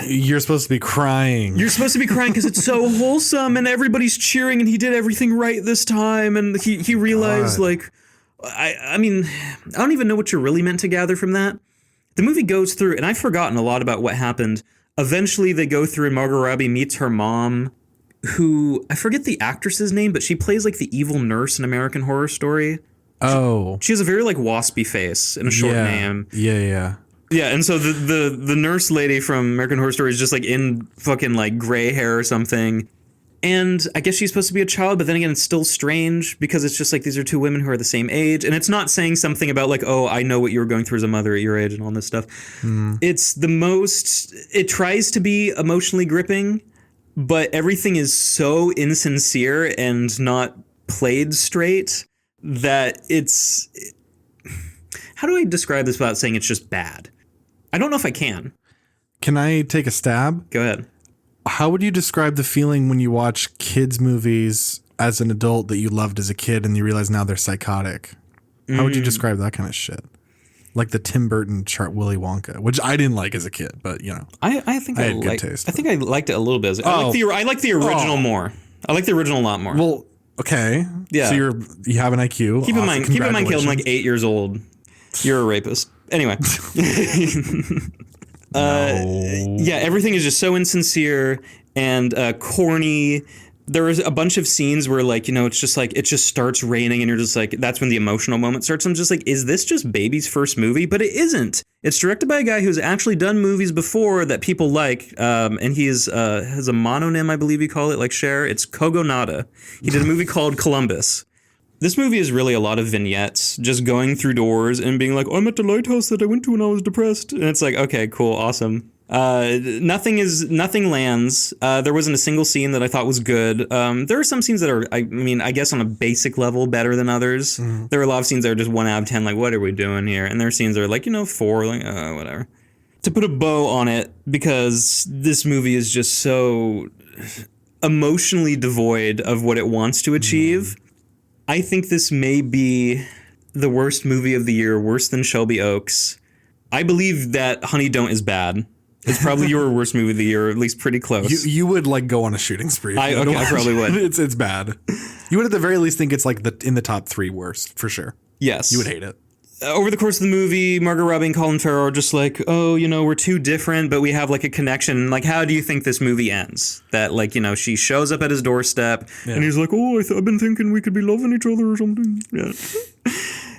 You're supposed to be crying. You're supposed to be crying because it's so wholesome and everybody's cheering and he did everything right this time. And he realized like, I mean, I don't even know what you're really meant to gather from that. The movie goes through, and I've forgotten a lot about what happened. Eventually they go through and Margot Robbie meets her mom, who, I forget the actress's name, but she plays like the evil nurse in American Horror Story. Oh. She has a very like waspy face and a short name. Yeah. Yeah, and so the nurse lady from American Horror Story is just like in fucking like gray hair or something. And I guess she's supposed to be a child, but then again, it's still strange because it's just like these are two women who are the same age. And it's not saying something about like, "Oh, I know what you were going through as a mother at your age," and all this stuff. It's it tries to be emotionally gripping, but everything is so insincere and not played straight that it's... How do I describe this without saying it's just bad? I don't know if I can. Can I take a stab? Go ahead. How would you describe the feeling when you watch kids' movies as an adult that you loved as a kid and you realize now they're psychotic? How would you describe that kind of shit? Like the Tim Burton chart Willy Wonka, which I didn't like as a kid, but you know. I think I had good taste. I think I liked it a little bit. I like the original more. I like the original a lot more. Well, okay. Yeah. So you have an IQ. Keep in mind, Caleb, I'm like 8 years old. You're a rapist. Anyway. Yeah, everything is just so insincere and corny. There is a bunch of scenes where, like, you know, it's just like it just starts raining and you're just like, that's when the emotional moment starts. I'm just like, is this just baby's first movie? But it isn't. It's directed by a guy who's actually done movies before that people like. And he has a mononym, I believe you call it, like Cher. It's Kogonada. He did a movie called Columbus. This movie is really a lot of vignettes, just going through doors and being like, "I'm at the lighthouse that I went to when I was depressed." And it's like, okay, cool, awesome. Nothing lands. There wasn't a single scene that I thought was good. There are some scenes that are, I guess on a basic level better than others. Mm-hmm. There are a lot of scenes that are just 1 out of 10, like, what are we doing here? And there are scenes that are like, 4, like, whatever. To put a bow on it, because this movie is just so emotionally devoid of what it wants to achieve, I think this may be the worst movie of the year, worse than Shelby Oaks. I believe that Honey Don't is bad. It's probably your worst movie of the year, or at least pretty close. You would like go on a shooting spree. I probably would. It's bad. You would at the very least think it's like in the top 3 worst for sure. Yes. You would hate it. Over the course of the movie, Margot Robbie and Colin Farrell are just like, oh, we're too different, but we have like a connection. Like, how do you think this movie ends? That like, she shows up at his doorstep and he's like, oh, I've been thinking we could be loving each other or something. Yeah.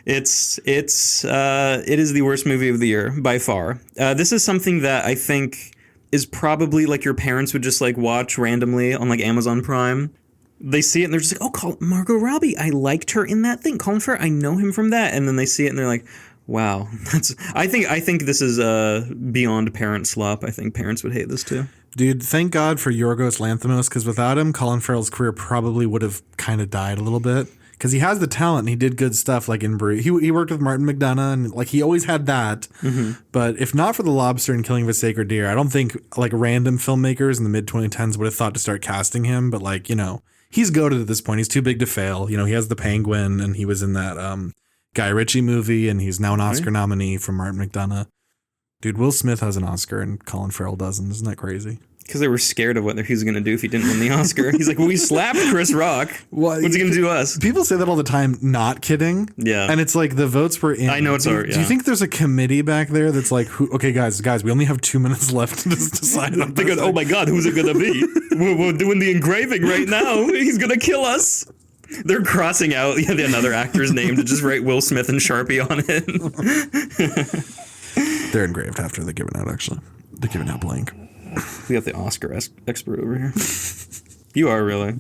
It is the worst movie of the year by far. This is something that I think is probably like your parents would just like watch randomly on like Amazon Prime. They see it and they're just like, oh, Margot Robbie, I liked her in that thing. Colin Farrell, I know him from that. And then they see it and they're like, wow, I think this is beyond parent slop. I think parents would hate this too. Dude, thank God for Yorgos Lanthimos, because without him, Colin Farrell's career probably would have kind of died a little bit. Because he has the talent and he did good stuff like in Brew. He worked with Martin McDonagh and like he always had that. Mm-hmm. But if not for The Lobster and Killing of a Sacred Deer, I don't think like random filmmakers in the mid 2010s would have thought to start casting him. But like, he's goated at this point. He's too big to fail. He has the Penguin and he was in that Guy Ritchie movie and he's now an Oscar nominee from Martin McDonagh. Dude, Will Smith has an Oscar and Colin Farrell doesn't. Isn't that crazy? Because they were scared of what he was going to do if he didn't win the Oscar. He's like, well, we slapped Chris Rock. What's he going to do to us? People say that all the time, not kidding. Yeah. And it's like the votes were in. I know it's hard. Do you think there's a committee back there that's like, okay, guys, we only have 2 minutes left to decide on this. Oh my God, who's it going to be? We're doing the engraving right now. He's going to kill us. They're crossing out another actor's name to just write Will Smith and Sharpie on it. They're engraved after they're given out, actually. They're given out blank. We got the Oscar expert over here. You are, really.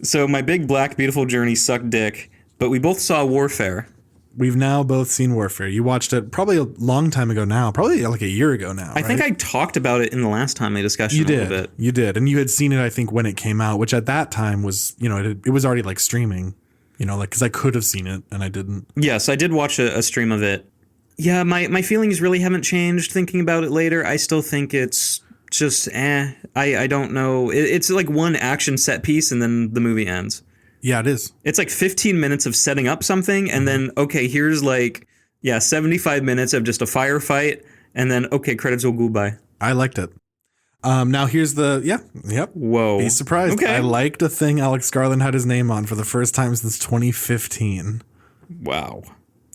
So my big black beautiful journey sucked dick, but we both saw Warfare. We've now both seen Warfare. You watched it probably a long time ago now, probably like a year ago now. I think I talked about it in the last time I discussed it a little bit. You did. And you had seen it, I think, when it came out, which at that time was, it was already like streaming, because I could have seen it and I didn't. Yes, I did watch a stream of it. Yeah, my feelings really haven't changed thinking about it later. I still think it's just I don't know. It's like one action set piece and then the movie ends. Yeah, it is. It's like 15 minutes of setting up something and then, okay, here's 75 minutes of just a firefight and then, okay, credits will go by. I liked it. Now here's yep. Whoa. Be surprised. Okay. I liked a thing Alex Garland had his name on for the first time since 2015. Wow.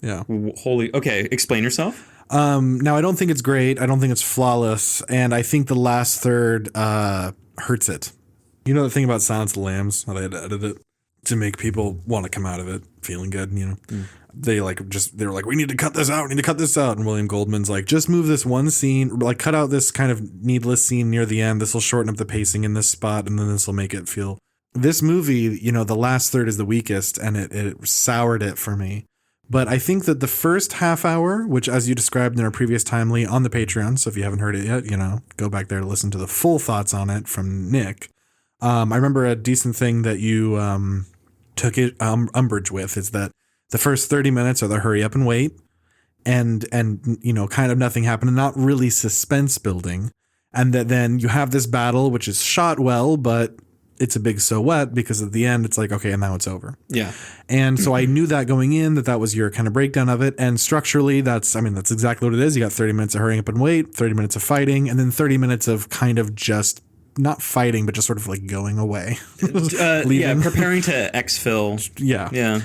Yeah. Okay, explain yourself. Now, I don't think it's great. I don't think it's flawless. And I think the last third hurts it. You know the thing about Silence of the Lambs, how they had to edit it to make people want to come out of it feeling good, They they were like, we need to cut this out. And William Goldman's like, just move this one scene, like cut out this kind of needless scene near the end. This will shorten up the pacing in this spot. And then this will make it feel. This movie, the last third is the weakest and it soured it for me. But I think that the first half hour, which as you described in our previous timely on the Patreon, so if you haven't heard it yet, go back there to listen to the full thoughts on it from Nick. I remember a decent thing that you took it umbrage with is that the first 30 minutes are the hurry up and wait and kind of nothing happened and not really suspense building. And that then you have this battle, which is shot well, but it's a big so what because at the end it's like, okay, and now it's over. Yeah. And so I knew that going in that was your kind of breakdown of it. And structurally, that's exactly what it is. You got 30 minutes of hurrying up and wait, 30 minutes of fighting, and then 30 minutes of kind of just not fighting, but just sort of like going away. Preparing to exfil. Yeah. Yeah.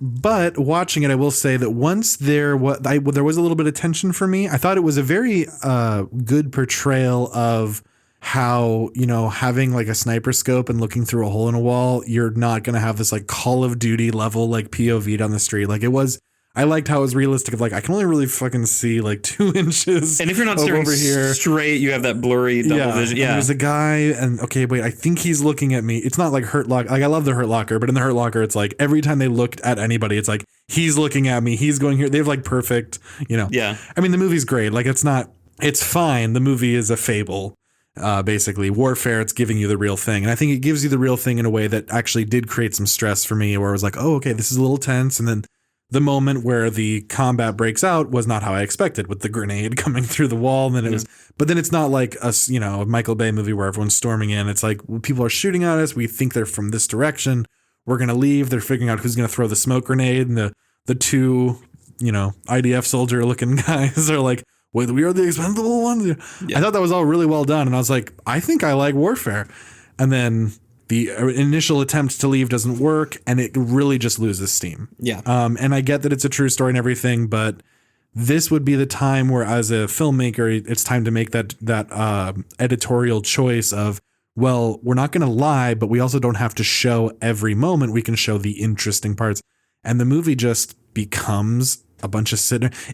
But watching it, I will say that once there was a little bit of tension for me. I thought it was a very good portrayal of how, having like a sniper scope and looking through a hole in a wall, you're not going to have this like Call of Duty level like POV down the street. Like it was, I liked how it was realistic of like, I can only really fucking see like 2 inches. And if you're not staring over here straight, you have that blurry double vision. Yeah. There's a guy and okay, wait, I think he's looking at me. It's not like Hurt Locker. Like I love the Hurt Locker, but in the Hurt Locker, it's like every time they looked at anybody, it's like, he's looking at me. He's going here. They have like perfect, Yeah. I mean, the movie's great. Like it's fine. The movie is a fable. Basically Warfare, it's giving you the real thing. And I think it gives you the real thing in a way that actually did create some stress for me where I was like, oh, okay, this is a little tense. And then the moment where the combat breaks out was not how I expected with the grenade coming through the wall. And then it was, but then it's not like a Michael Bay movie where everyone's storming in. It's like, well, people are shooting at us. We think they're from this direction. We're going to leave. They're figuring out who's going to throw the smoke grenade. And the two, IDF soldier looking guys are like, with We Are the Expendable Ones. I thought that was all really well done. And I was like, I think I like Warfare. And then the initial attempt to leave doesn't work, and it really just loses steam. Yeah. And I get that it's a true story and everything, but this would be the time where, as a filmmaker, it's time to make that editorial choice of, well, we're not going to lie, but we also don't have to show every moment. We can show the interesting parts. And the movie just becomes a bunch of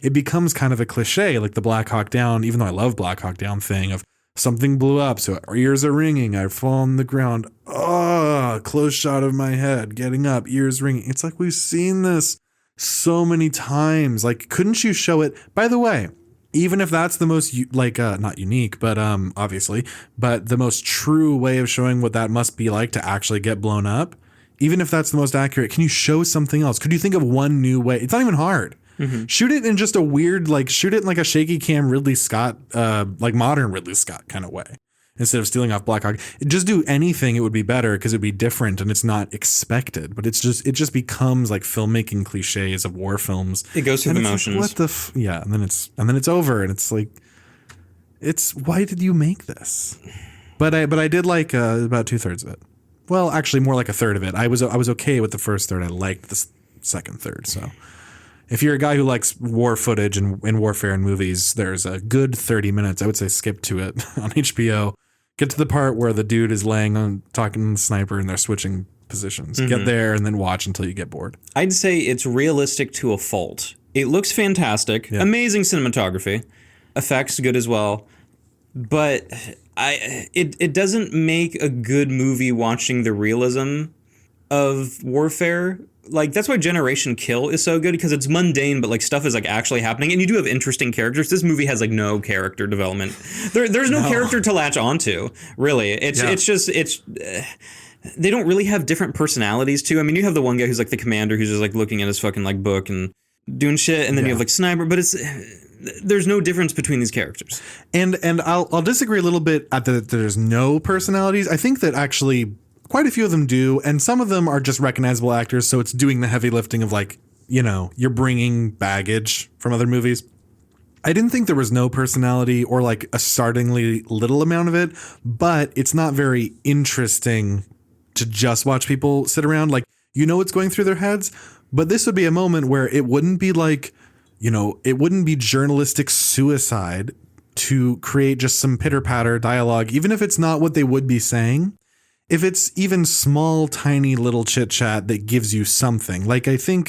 it becomes kind of a cliche, like the Black Hawk Down, even though I love Black Hawk Down thing of something blew up, so our ears are ringing, I fall on the ground, close shot of my head, getting up, ears ringing. It's like, we've seen this so many times. Like, couldn't you show it? By the way, even if that's the most not unique, but obviously, but the most true way of showing what that must be like to actually get blown up, even if that's the most accurate, can you show something else? Could you think of one new way? It's not even hard. Mm-hmm. Shoot it in just a weird, shoot it in like a shaky cam Ridley Scott, like modern Ridley Scott kind of way, instead of stealing off Black Hawk. Just do anything, it would be better because it'd be different and it's not expected. But it just becomes like filmmaking cliches of war films. It goes through the motions. Like, what the yeah, and then it's over, and it's like, why did you make this? But I did like about 2/3 of it. Well, actually, more like a third of it. I was okay with the first third. I liked the second third. So, if you're a guy who likes war footage and warfare in movies, there's a good 30 minutes. I would say skip to it on HBO. Get to the part where the dude is laying on talking to the sniper and they're switching positions. Mm-hmm. Get there and then watch until you get bored. I'd say it's realistic to a fault. It looks fantastic. Yeah. Amazing cinematography. Effects good as well. But it doesn't make a good movie watching the realism of warfare. Like, that's why Generation Kill is so good, because it's mundane, but like stuff is like actually happening, and you do have interesting characters. This movie has like no character development. There's no character to latch onto, really. It's they don't really have different personalities too. I mean, you have the one guy who's like the commander who's just like looking at his fucking like book and doing shit, and then you have like Sniper, but there's no difference between these characters. And I'll disagree a little bit at that there's no personalities. I think that actually quite a few of them do, and some of them are just recognizable actors, so it's doing the heavy lifting of like, you're bringing baggage from other movies. I didn't think there was no personality or like a startlingly little amount of it, but it's not very interesting to just watch people sit around. Like, what's going through their heads, but this would be a moment where it wouldn't be like, it wouldn't be journalistic suicide to create just some pitter-patter dialogue, even if it's not what they would be saying. If it's even small, tiny little chit-chat that gives you something. Like, I think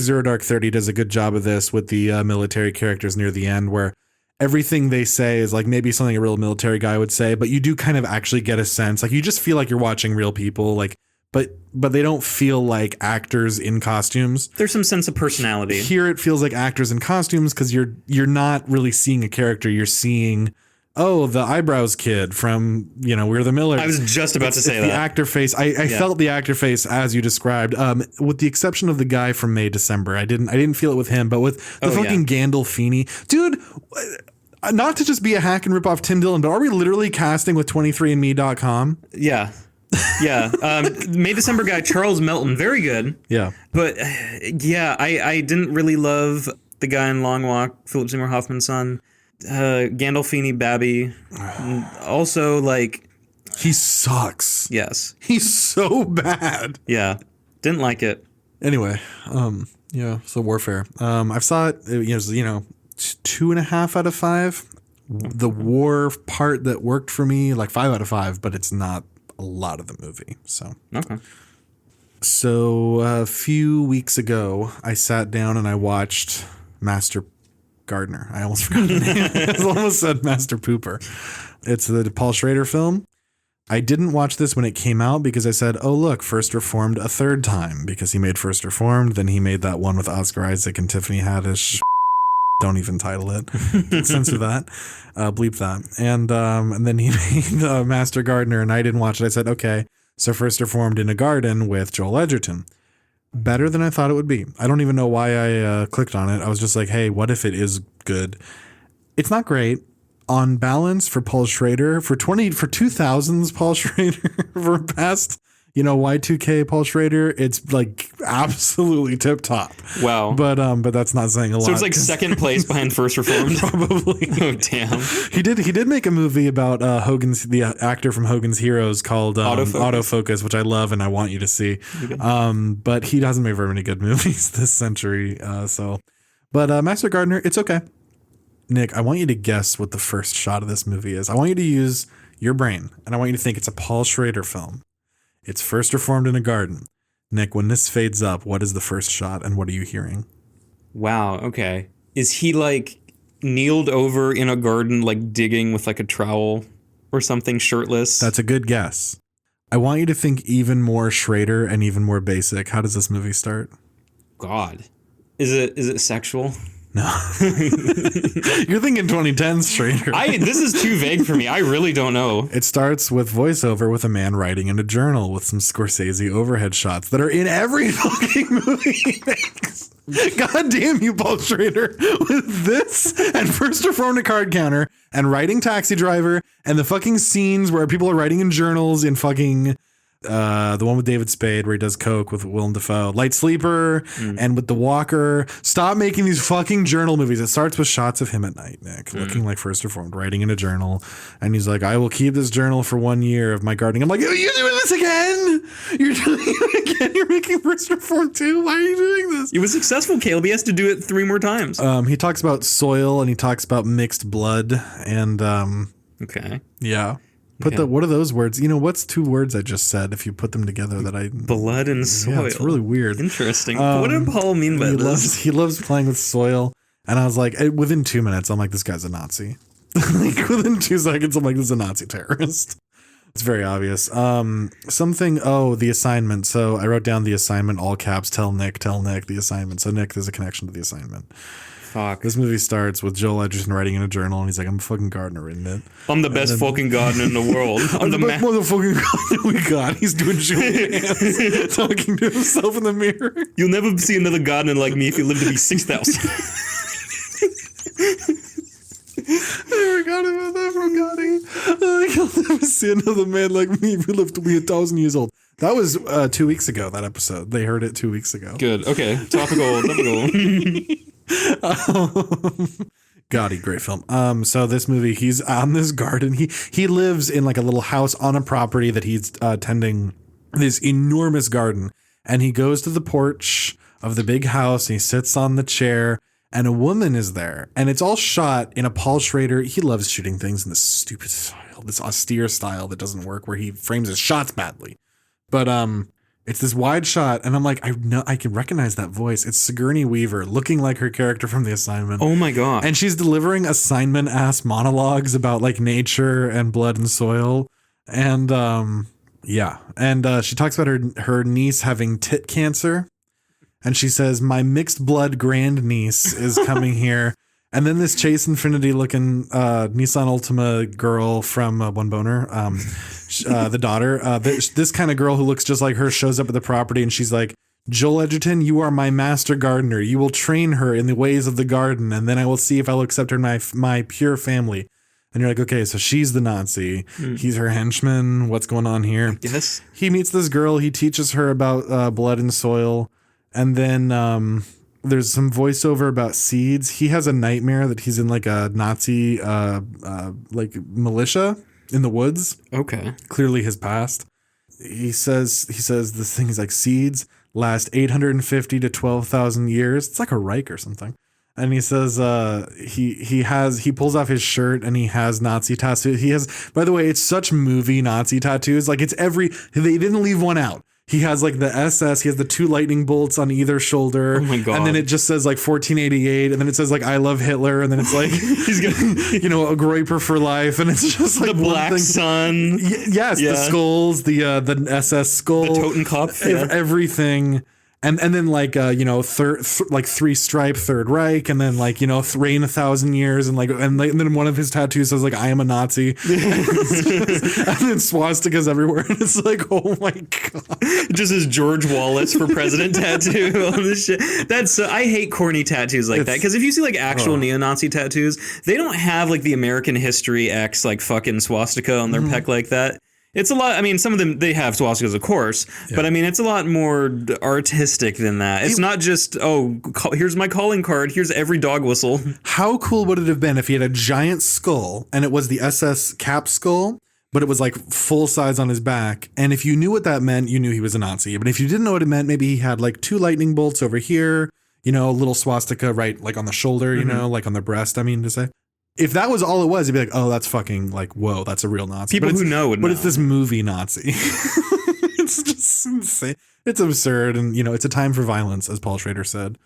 Zero Dark 30 does a good job of this with the military characters near the end, where everything they say is like maybe something a real military guy would say, but you do kind of actually get a sense. Like, you just feel like you're watching real people, like, but they don't feel like actors in costumes. There's some sense of personality. Here it feels like actors in costumes, because you're not really seeing a character. You're seeing, the eyebrows kid from, We're the Millers. I was just about to say that. The actor face. I felt the actor face as you described, with the exception of the guy from May December. I didn't feel it with him, but with the fucking Gandolfini. Dude, not to just be a hack and rip off Tim Dillon, but are we literally casting with 23andme.com? Yeah. Yeah. May December guy, Charles Melton. Very good. Yeah. But I didn't really love the guy in Long Walk, Philip Seymour Hoffman's son. Gandolfini Babby. Also, like, he sucks. Yes. He's so bad. Yeah. Didn't like it. Anyway, so Warfare. I saw it, 2.5 out of 5. The war part that worked for me, like 5 out of 5, but it's not a lot of the movie. So okay. So a few weeks ago, I sat down and I watched Master Gardener. I almost forgot the name. I almost said Master Pooper. It's the Paul Schrader film. I didn't watch this when it came out because I said, oh, look, First Reformed a third time, because he made First Reformed. Then he made that one with Oscar Isaac and Tiffany Haddish. Don't even title it. Censor that. Bleep that. And then he made Master Gardener, and I didn't watch it. I said, okay, so First Reformed in a Garden with Joel Edgerton. Better than I thought it would be. I don't even know why I clicked on it. I was just like, hey, what if it is good? It's not great. On balance, for Paul Schrader, for 2000s Paul Schrader, for past, Y2K Paul Schrader, it's like absolutely tip top. Wow. But that's not saying a lot. So it's like second place behind First Reformed. Probably. Oh damn. He did make a movie about the actor from Hogan's Heroes called Autofocus, which I love and I want you to see. Okay. But he hasn't made very many good movies this century. But Master Gardener, it's okay. Nick, I want you to guess what the first shot of this movie is. I want you to use your brain, and I want you to think it's a Paul Schrader film. It's First Reformed in a garden. Nick, when this fades up, what is the first shot, and what are you hearing? Wow, okay. Is he like kneeled over in a garden, like digging with like a trowel or something, shirtless? That's a good guess. I want you to think even more Schrader and even more basic. How does this movie start? God. Is it sexual? No. You're thinking 2010s Schrader. This is too vague for me. I really don't know. It starts with voiceover with a man writing in a journal with some Scorsese overhead shots that are in every fucking movie he makes. God damn you, Paul Schrader, with this and First Reformed a Card Counter and writing Taxi Driver and the fucking scenes where people are writing in journals in fucking the one with David Spade where he does coke with Willem Dafoe, Light Sleeper, and with The Walker. Stop making these fucking journal movies. It starts with shots of him at night, Nick, looking like First Reformed, writing in a journal, and he's like, I will keep this journal for 1 year of my gardening. I'm like, are you doing this again? You're doing it again? You're making First Reformed too? Why are you doing this? It was successful, Caleb. He has to do it 3 more times. He talks about soil and he talks about mixed blood and okay. Yeah. What are those words? What's 2 words I just said if you put them together blood and soil. Yeah, it's really weird. Interesting. What did Paul mean by this? He loves playing with soil. And I was like, within 2 minutes, I'm like, this guy's a Nazi. Like within 2 seconds, I'm like, this is a Nazi terrorist. It's very obvious. The assignment. So I wrote down the assignment, all caps, tell Nick, the assignment. So Nick, there's a connection to the assignment. Fuck. This movie starts with Joel Edgerton writing in a journal, and he's like, I'm a fucking gardener, isn't it? I'm the best fucking gardener in the world. I'm the best motherfucking gardener we got. He's doing Julian hands, talking to himself in the mirror. You'll never see another gardener like me if you live to be 6,000. I forgot about that from Gotti. You'll never see another man like me if you live to be 1,000 years old. That was 2 weeks ago, that episode. They heard it 2 weeks ago. Good. Okay. Topical. Gotti, great film. So this movie, he's on this garden. He lives in like a little house on a property that he's tending this enormous garden. And he goes to the porch of the big house and he sits on the chair and a woman is there. And it's all shot in a Paul Schrader. He loves shooting things in this stupid style, this austere style that doesn't work where he frames his shots badly. But it's this wide shot, and I'm like, I can recognize that voice. It's Sigourney Weaver, looking like her character from The Assignment. Oh my god! And she's delivering assignment-ass monologues about like nature and blood and soil, and she talks about her niece having tit cancer, and she says, "My mixed blood grandniece is coming here." And then this Chase Infinity looking Nissan Altima girl from One Boner, the daughter, this kind of girl who looks just like her shows up at the property and she's like, Joel Edgerton, you are my master gardener. You will train her in the ways of the garden. And then I will see if I will accept her in my pure family. And you're like, okay, so she's the Nazi. He's her henchman. What's going on here? Yes. He meets this girl. He teaches her about blood and soil. And then there's some voiceover about seeds. He has a nightmare that he's in like a Nazi like militia in the woods. Okay. Clearly his past. He says this thing is like seeds last 850 to 12,000 years. It's like a Reich or something. And he says he pulls off his shirt and he has Nazi tattoos. He has, by the way, it's such movie Nazi tattoos. Like they didn't leave one out. He has like the SS. He has the 2 lightning bolts on either shoulder. Oh my god! And then it just says like 1488, and then it says like I love Hitler, and then it's like he's gonna a Groiper for life, and it's just like the black sun. Yes, the skulls, the SS skull, the Totenkopf, everything. And then like like 3 stripe Third Reich, and then like reign 1,000 years, and then one of his tattoos says like I am a Nazi, and then swastikas everywhere, and it's like oh my god, just his George Wallace for president tattoo on this shit. I hate corny tattoos like that, because if you see like actual neo-Nazi tattoos, they don't have like the American history X like fucking swastika on their pec like that. It's a lot. I mean, some of them, they have swastikas, of course, but I mean, it's a lot more artistic than that. It's not just, here's my calling card. Here's every dog whistle. How cool would it have been if he had a giant skull and it was the SS Cap skull, but it was like full size on his back. And if you knew what that meant, you knew he was a Nazi. But if you didn't know what it meant, maybe he had like 2 lightning bolts over here, you know, a little swastika right like on the shoulder, you know, like on the breast, I mean to say. If that was all it was, you'd be like, oh, that's fucking like, whoa, that's a real Nazi. People who know would know. But it's this movie Nazi. It's just insane. It's absurd. And, you know, it's a time for violence, as Paul Schrader said.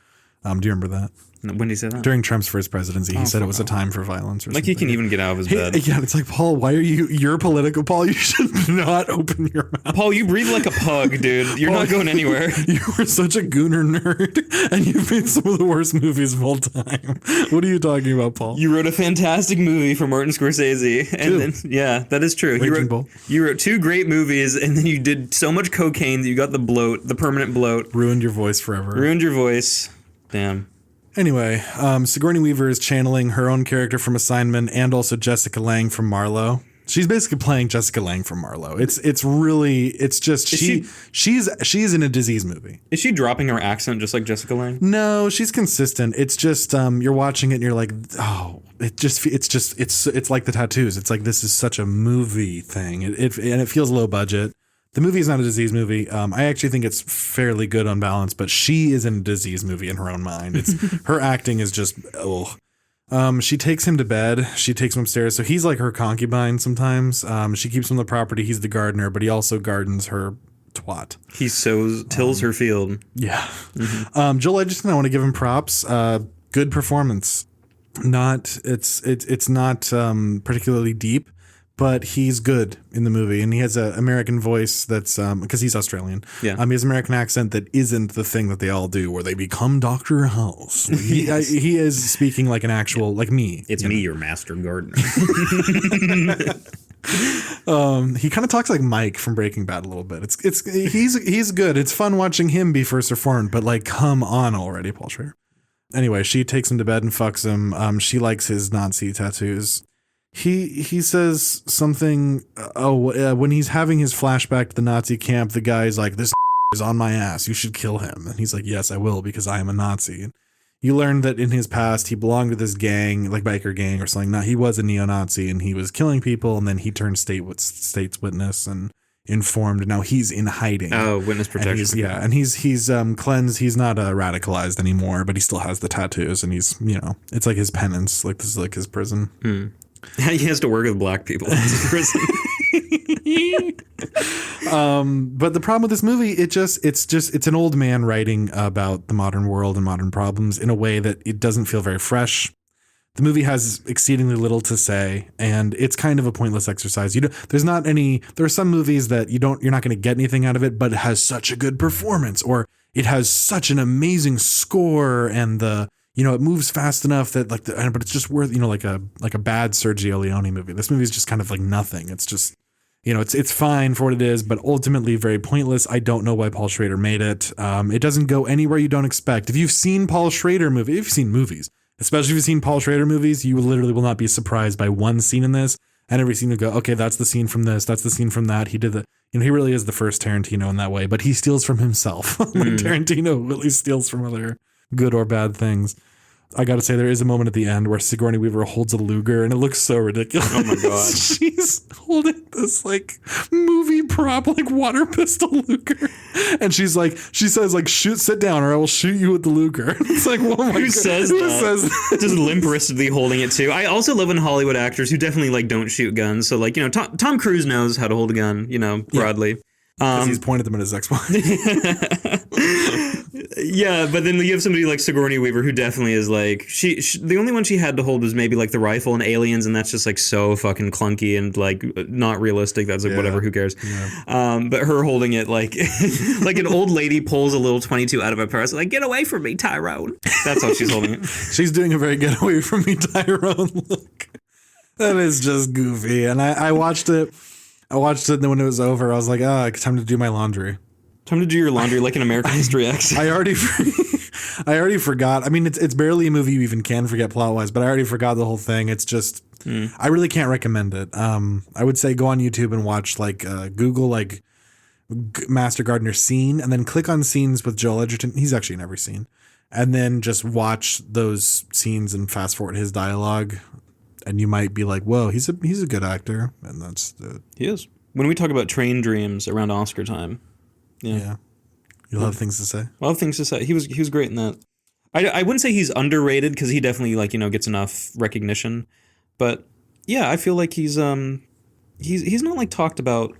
Do you remember that? When did he say that? During Trump's first presidency, he said it was a time for violence. Or like something. he can even get out of his bed. Yeah, it's like, Paul, why are you're political, Paul? You should not open your mouth. Paul, you breathe like a pug, dude. You're not going anywhere. You were such a gooner nerd, and you've made some of the worst movies of all time. What are you talking about, Paul? You wrote a fantastic movie for Martin Scorsese. And then, yeah, that is true. You wrote 2 great movies, and then you did so much cocaine that you got the bloat, the permanent bloat. Ruined your voice forever. Ruined your voice. Damn. Anyway, Sigourney Weaver is channeling her own character from Assignment and also Jessica Lange from Marlowe. She's basically playing Jessica Lange from Marlowe. It's just she's in a disease movie. Is she dropping her accent just like Jessica Lange? No, she's consistent. It's just you're watching it and you're like, oh, it's like the tattoos. It's like this is such a movie thing. And it feels low budget. The movie is not a disease movie. I actually think it's fairly good on balance, but she is in a disease movie in her own mind. It's her acting is just she takes him to bed. She takes him upstairs. So he's like her concubine sometimes. She keeps him on the property. He's the gardener, but he also gardens her twat. He tills her field. Yeah. Mm-hmm. Joel Edgerton, I want to give him props. Good performance. It's not particularly deep, but he's good in the movie, and he has an American voice that's because he's Australian. Yeah, he has an American accent that isn't the thing that they all do, where they become Dr. House. He is speaking like an actual, like me. It's me, your master gardener. He kind of talks like Mike from Breaking Bad a little bit. He's good. It's fun watching him be first reformed, but like, come on already, Paul Schrader. Anyway, she takes him to bed and fucks him. She likes his Nazi tattoos. He says something, when he's having his flashback to the Nazi camp, the guy's like, this is on my ass. You should kill him. And he's like, yes, I will, because I am a Nazi. You learn that in his past, he belonged to this gang, like biker gang or something. No, he was a neo-Nazi and he was killing people. And then he turned state's witness and informed. Now he's in hiding. Oh, witness protection. And he's cleansed. He's not radicalized anymore, but he still has the tattoos and he's, it's like his penance. Like this is like his prison. He has to work with black people in his prison. But the problem with this movie, it's an old man writing about the modern world and modern problems in a way that it doesn't feel very fresh. The movie has exceedingly little to say, and it's kind of a pointless exercise. There are some movies that you're not going to get anything out of it, but it has such a good performance, or it has such an amazing score, and it moves fast enough that but it's just worth, like a bad Sergio Leone movie. This movie is just kind of like nothing. It's just, it's fine for what it is, but ultimately very pointless. I don't know why Paul Schrader made it. It doesn't go anywhere you don't expect. If you've seen Paul Schrader movies, if you've seen movies, especially if you've seen Paul Schrader movies, you literally will not be surprised by one scene in this, and every scene will go, okay, that's the scene from this, that's the scene from that. He did the, he really is the first Tarantino in that way, but he steals from himself. Tarantino really steals from other good or bad things. I got to say, there is a moment at the end where Sigourney Weaver holds a Luger, and it looks so ridiculous. Oh my God. She's holding this movie prop, water pistol Luger. And she says, sit down or I will shoot you with the Luger. It's like, oh my God. Who says that? Just limp wristedly holding it too. I also love when Hollywood actors who definitely don't shoot guns. So Tom Cruise knows how to hold a gun, broadly. Because he's pointed them at his ex-wife. Yeah, but then you have somebody like Sigourney Weaver who definitely is she the only one she had to hold was maybe the rifle in Aliens, and that's just so fucking clunky and not realistic. That's whatever, who cares? Yeah. But her holding it like an old lady pulls a little 22 out of her purse, get away from me, Tyrone. That's how she's holding it. She's doing a very get away from me, Tyrone look. That is just goofy. And I watched it. And then when it was over, I was like, time to do my laundry. Time to do your laundry like an American History X. I already forgot. I mean, it's barely a movie you even can forget plot-wise, but I already forgot the whole thing. It's just, I really can't recommend it. I would say go on YouTube and watch Google Master Gardener scene, and then click on scenes with Joel Edgerton. He's actually in every scene. And then just watch those scenes and fast forward his dialogue, and you might be like, "Whoa, he's a good actor." And he is. When we talk about train dreams around Oscar time, yeah. You'll have things to say. I'll have things to say. He was great in that. I wouldn't say he's underrated because he definitely gets enough recognition, but yeah, I feel like he's not talked about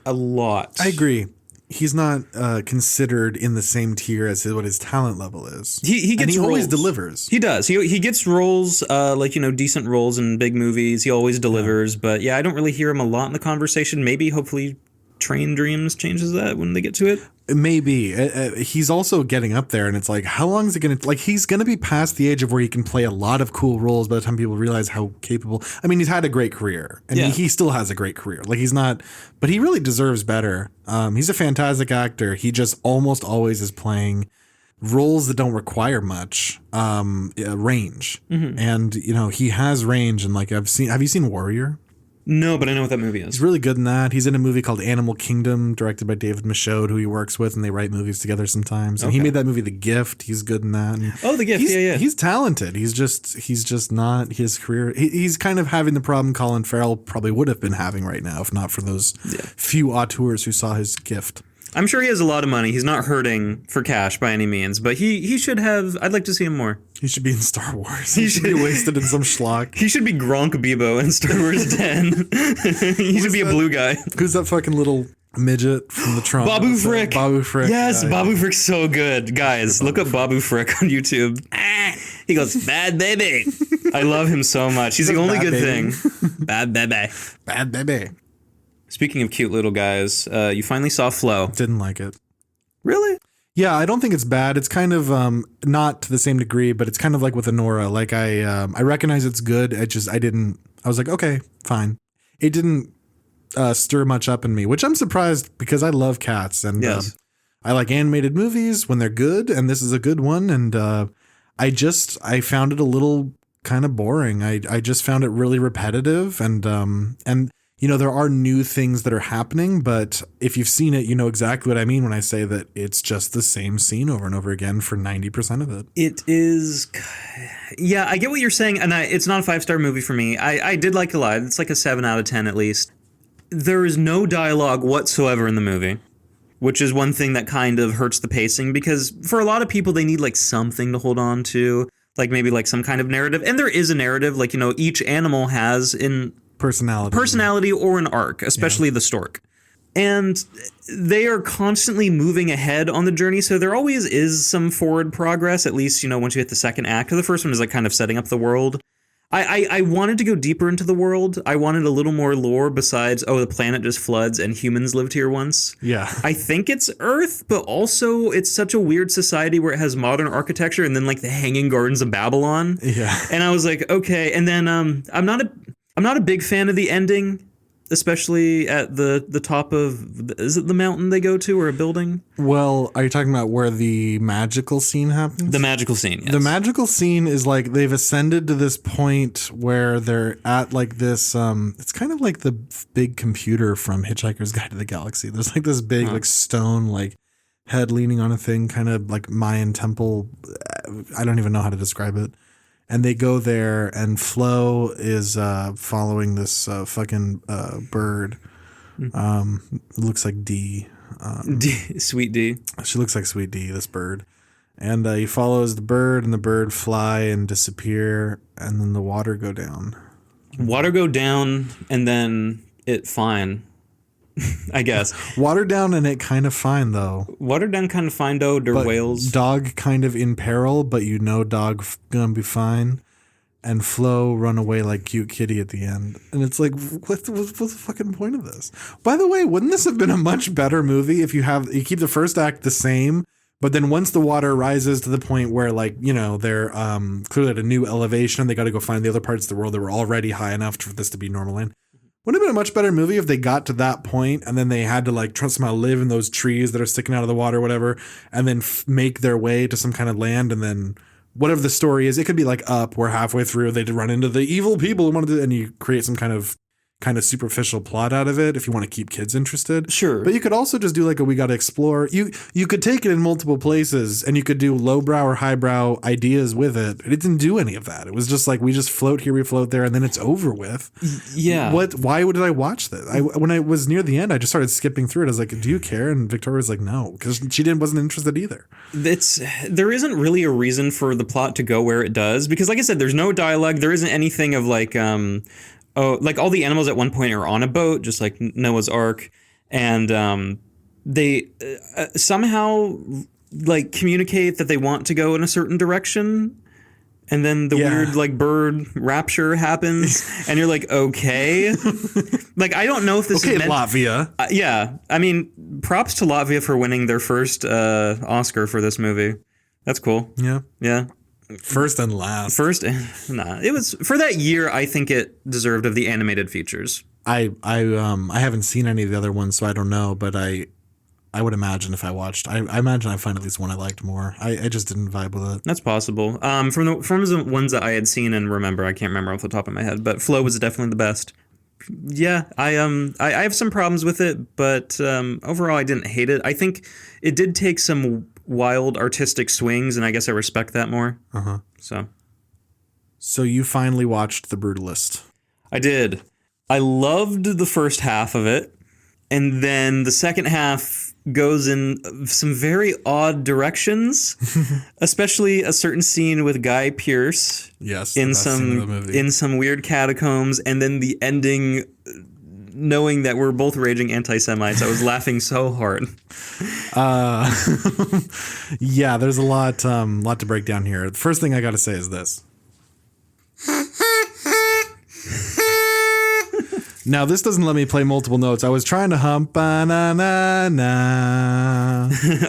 a lot. I agree. He's not considered in the same tier as what his talent level is. He gets he roles. Always delivers. He does. He gets roles, decent roles in big movies. He always delivers. Yeah. But yeah, I don't really hear him a lot in the conversation. Maybe, hopefully, Train Dreams changes that when they get to it. Maybe. He's also getting up there, and it's like, how long is it going to... he's going to be past the age of where he can play a lot of cool roles by the time people realize how capable... I mean, he's had a great career, and he still has a great career. He's not... But he really deserves better. He's a fantastic actor. He just almost always is playing roles that don't require much range. Mm-hmm. And, he has range, and have you seen Warrior? No, but I know what that movie is. He's really good in that. He's in a movie called Animal Kingdom, directed by David Michôd, who he works with, and they write movies together sometimes. And he made that movie The Gift. He's good in that. And The Gift, yeah. He's talented. He's just not his career. He's kind of having the problem Colin Farrell probably would have been having right now, if not for those few auteurs who saw his gift. I'm sure he has a lot of money. He's not hurting for cash by any means, but he should have... I'd like to see him more. He should be in Star Wars. He should be wasted in some schlock. He should be Gronk Bebo in Star Wars 10. He should be a blue guy. Who's that fucking little midget from the Trump? Babu Frick. Babu Frick. Yes, Babu Frick's so good. Guys, look up Babu Frick on YouTube. He goes, bad baby. I love him so much. He's the only good thing. Bad baby. Bad baby. Speaking of cute little guys, you finally saw Flo. Didn't like it. Really? Yeah, I don't think it's bad. It's kind of not to the same degree, but it's kind of like with Anora. I recognize it's good. I was like, okay, fine. It didn't stir much up in me, which I'm surprised because I love cats and I like animated movies when they're good, and this is a good one. And I found it a little kind of boring. I just found it really repetitive and there are new things that are happening, but if you've seen it, you know exactly what I mean when I say that it's just the same scene over and over again for 90% of it. It is. Yeah, I get what you're saying, and it's not a 5-star movie for me. I did like it a lot. It's like a 7 out of 10 at least. There is no dialogue whatsoever in the movie, which is one thing that kind of hurts the pacing, because for a lot of people, they need something to hold on to, maybe some kind of narrative. And there is a narrative, each animal has in... personality or an arc, especially the stork. And they are constantly moving ahead on the journey, so there always is some forward progress, at least, once you hit the second act. The first one is kind of setting up the world. I wanted to go deeper into the world. I wanted a little more lore besides, the planet just floods and humans lived here once. Yeah. I think it's Earth, but also it's such a weird society where it has modern architecture and then the Hanging Gardens of Babylon. Yeah. And I was like, okay. And then I'm not a big fan of the ending, especially at the top of... Is it the mountain they go to or a building? Well, are you talking about where the magical scene happens? The magical scene, yes. The magical scene is they've ascended to this point where they're at this... it's kind of like the big computer from Hitchhiker's Guide to the Galaxy. There's this big stone head leaning on a thing, kind of Mayan temple. I don't even know how to describe it. And they go there, and Flo is following this fucking bird. It looks like D. Sweet D. She looks like Sweet D, this bird. And he follows the bird, and the bird fly and disappear, and then the water go down. Water go down, and then it fine. I guess. Water down and it kind of fine, though. Water down kind of fine, though. Der whales. Dog kind of in peril, but dog gonna be fine. And Flo run away like cute kitty at the end. And it's what's the fucking point of this? By the way, wouldn't this have been a much better movie if you keep the first act the same, but then once the water rises to the point where they're clearly at a new elevation and they got to go find the other parts of the world that were already high enough for this to be normal land. Wouldn't it have been a much better movie if they got to that point and then they had to somehow live in those trees that are sticking out of the water or whatever, and then make their way to some kind of land and then whatever the story is. It could be like Up, where halfway through they run into the evil people and wanted to, and you create some kind of superficial plot out of it if you want to keep kids interested. Sure. But you could also just do like a we gotta explore. You could take it in multiple places and you could do lowbrow or highbrow ideas with it. It didn't do any of that. It was just like we just float here, we float there, and then it's over with. Yeah. Why did I watch this? When I was near the end, I just started skipping through it. I was like, do you care? And Victoria was like, no, because she wasn't interested either. There isn't really a reason for the plot to go where it does, because like I said, there's no dialogue. There isn't anything of like like all the animals at one point are on a boat, just like Noah's Ark, and they somehow like communicate that they want to go in a certain direction, and then the weird like bird rapture happens, and you're like, okay, like I don't know if this is meant, Latvia. Yeah, I mean, props to Latvia for winning their first Oscar for this movie. That's cool. Yeah. First and last. It was for that year. I think it deserved of the animated features. I haven't seen any of the other ones, so I don't know. But I would imagine if I watched, I imagine I'd find at least one I liked more. I just didn't vibe with it. That's possible. From the ones that I had seen and remember, I can't remember off the top of my head, but Flow was definitely the best. Yeah, I have some problems with it, but overall I didn't hate it. I think it did take some wild artistic swings, and I guess I respect that more. So you finally watched The Brutalist. I did. I loved the first half of it, and then the second half goes in some very odd directions, especially a certain scene with Guy Pearce. Yes, in some weird catacombs, and then the ending, knowing that we're both raging anti-Semites. I was laughing so hard. Yeah, there's a lot to break down here. The first thing I got to say is this. Now, this doesn't let me play multiple notes. I was trying to hum. Ba-na-na-na.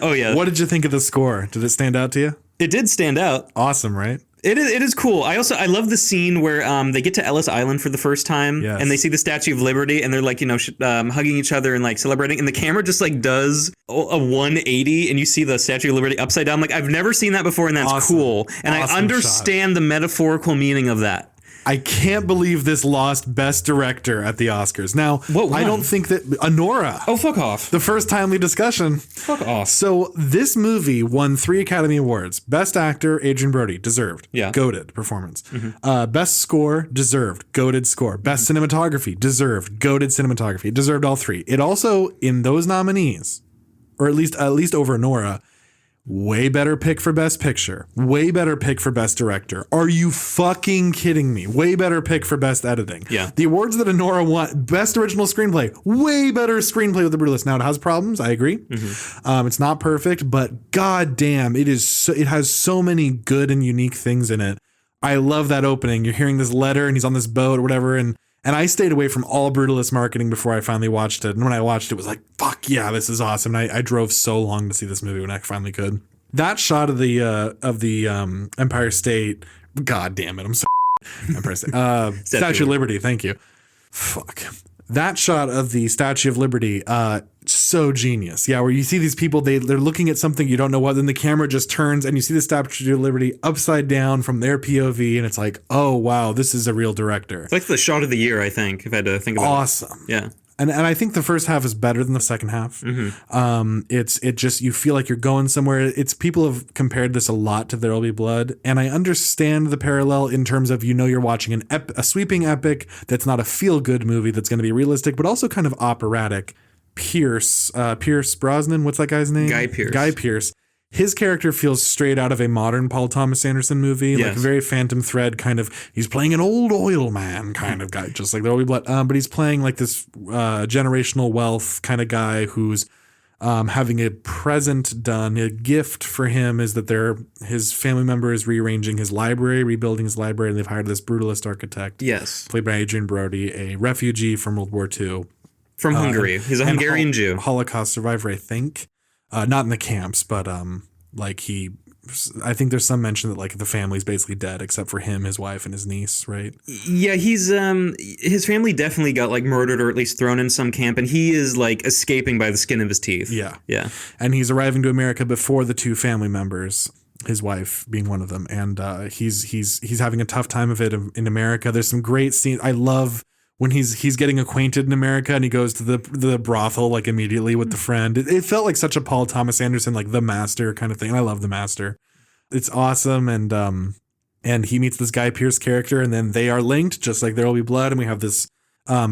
Oh, yeah. What did you think of the score? Did it stand out to you? It did stand out. Awesome, right? It is cool. I love the scene where they get to Ellis Island for the first time, yes, and they see the Statue of Liberty, and they're like, hugging each other and like celebrating, and the camera just like does a 180, and you see the Statue of Liberty upside down. Like, I've never seen that before, and that's awesome. cool. And awesome I understand the metaphorical meaning of that. I can't believe this lost Best Director at the Oscars. Now, What I won? don't think that Anora. Oh, fuck off. The first timely discussion. Fuck off. So this movie won 3 Academy Awards. Best Actor, Adrian Brody, deserved. Yeah. Goated performance. Best Score, deserved. Goated score. Best Cinematography, deserved. Goated cinematography. It deserved all 3. It also, in those nominees, or at least over Anora, way better pick for Best Picture. Way better pick for Best Director. Are you fucking kidding me? Way better pick for Best Editing. Yeah. The awards that Anora won, Best Original Screenplay. Way better screenplay with The Brutalist. Now, it has problems. I agree. It's not perfect, but goddamn, it has so many good and unique things in it. I love that opening. You're hearing this letter, and he's on this boat or whatever, and I stayed away from all Brutalist marketing before I finally watched it. And when I watched it, it was like, fuck yeah, this is awesome. And I drove so long to see this movie when I finally could. That shot of the Empire State, god damn it, I'm so Empire State. Statue of Liberty, thank you. Fuck. That shot of the Statue of Liberty, so genius. Yeah, where you see these people, they're looking at something you don't know what, then the camera just turns and you see the Statue of Liberty upside down from their POV, and it's like, oh wow, this is a real director. It's like the shot of the year, I think, if I had to think about it. Awesome. Yeah. And I think the first half is better than the second half. It just, you feel like you're going somewhere. It's, people have compared this a lot to There Will Be Blood, and I understand the parallel in terms of, you're watching a sweeping epic that's not a feel good movie that's going to be realistic, but also kind of operatic. Pierce Brosnan, what's that guy's name? Guy Pearce. His character feels straight out of a modern Paul Thomas Anderson movie, yes, like a very Phantom Thread kind of. He's playing an old oil man kind of guy, just like There Will Be Blood. But he's playing like this generational wealth kind of guy who's having a present done. A gift for him is that his family member is rebuilding his library, and they've hired this brutalist architect, yes, played by Adrian Brody, a refugee from World War II. From Hungary. He's a Hungarian Jew. Holocaust survivor, I think. Not in the camps, but I think there's some mention that like the family's basically dead except for him, his wife, and his niece, right? Yeah, he's his family definitely got like murdered or at least thrown in some camp, and he is like escaping by the skin of his teeth. Yeah. Yeah. And he's arriving to America before the 2 family members. his wife being one of them, and he's having a tough time of it in America. There's some great scenes. I love when he's getting acquainted in America and he goes to the brothel like immediately with the friend. It felt like such a Paul Thomas Anderson, like The Master kind of thing. And I love The Master. It's awesome. And he meets this Guy Pearce character, and then they are linked just like There Will Be Blood. And we have this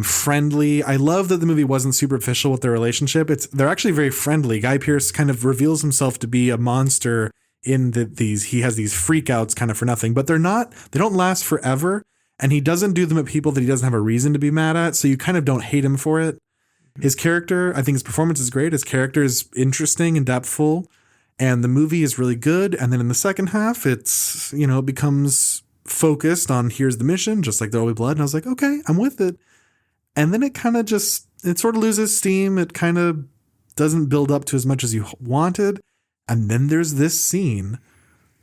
friendly. I love that the movie wasn't superficial with their relationship. They're actually very friendly. Guy Pearce kind of reveals himself to be a monster in he has these freakouts kind of for nothing, but they don't last forever. And he doesn't do them at people that he doesn't have a reason to be mad at. So you kind of don't hate him for it. His character, I think his performance is great. His character is interesting and depthful. And the movie is really good. And then in the second half, it's, it becomes focused on here's the mission, just like There Will Be Blood. And I was like, okay, I'm with it. And then it kind of it sort of loses steam. It kind of doesn't build up to as much as you wanted. And then there's this scene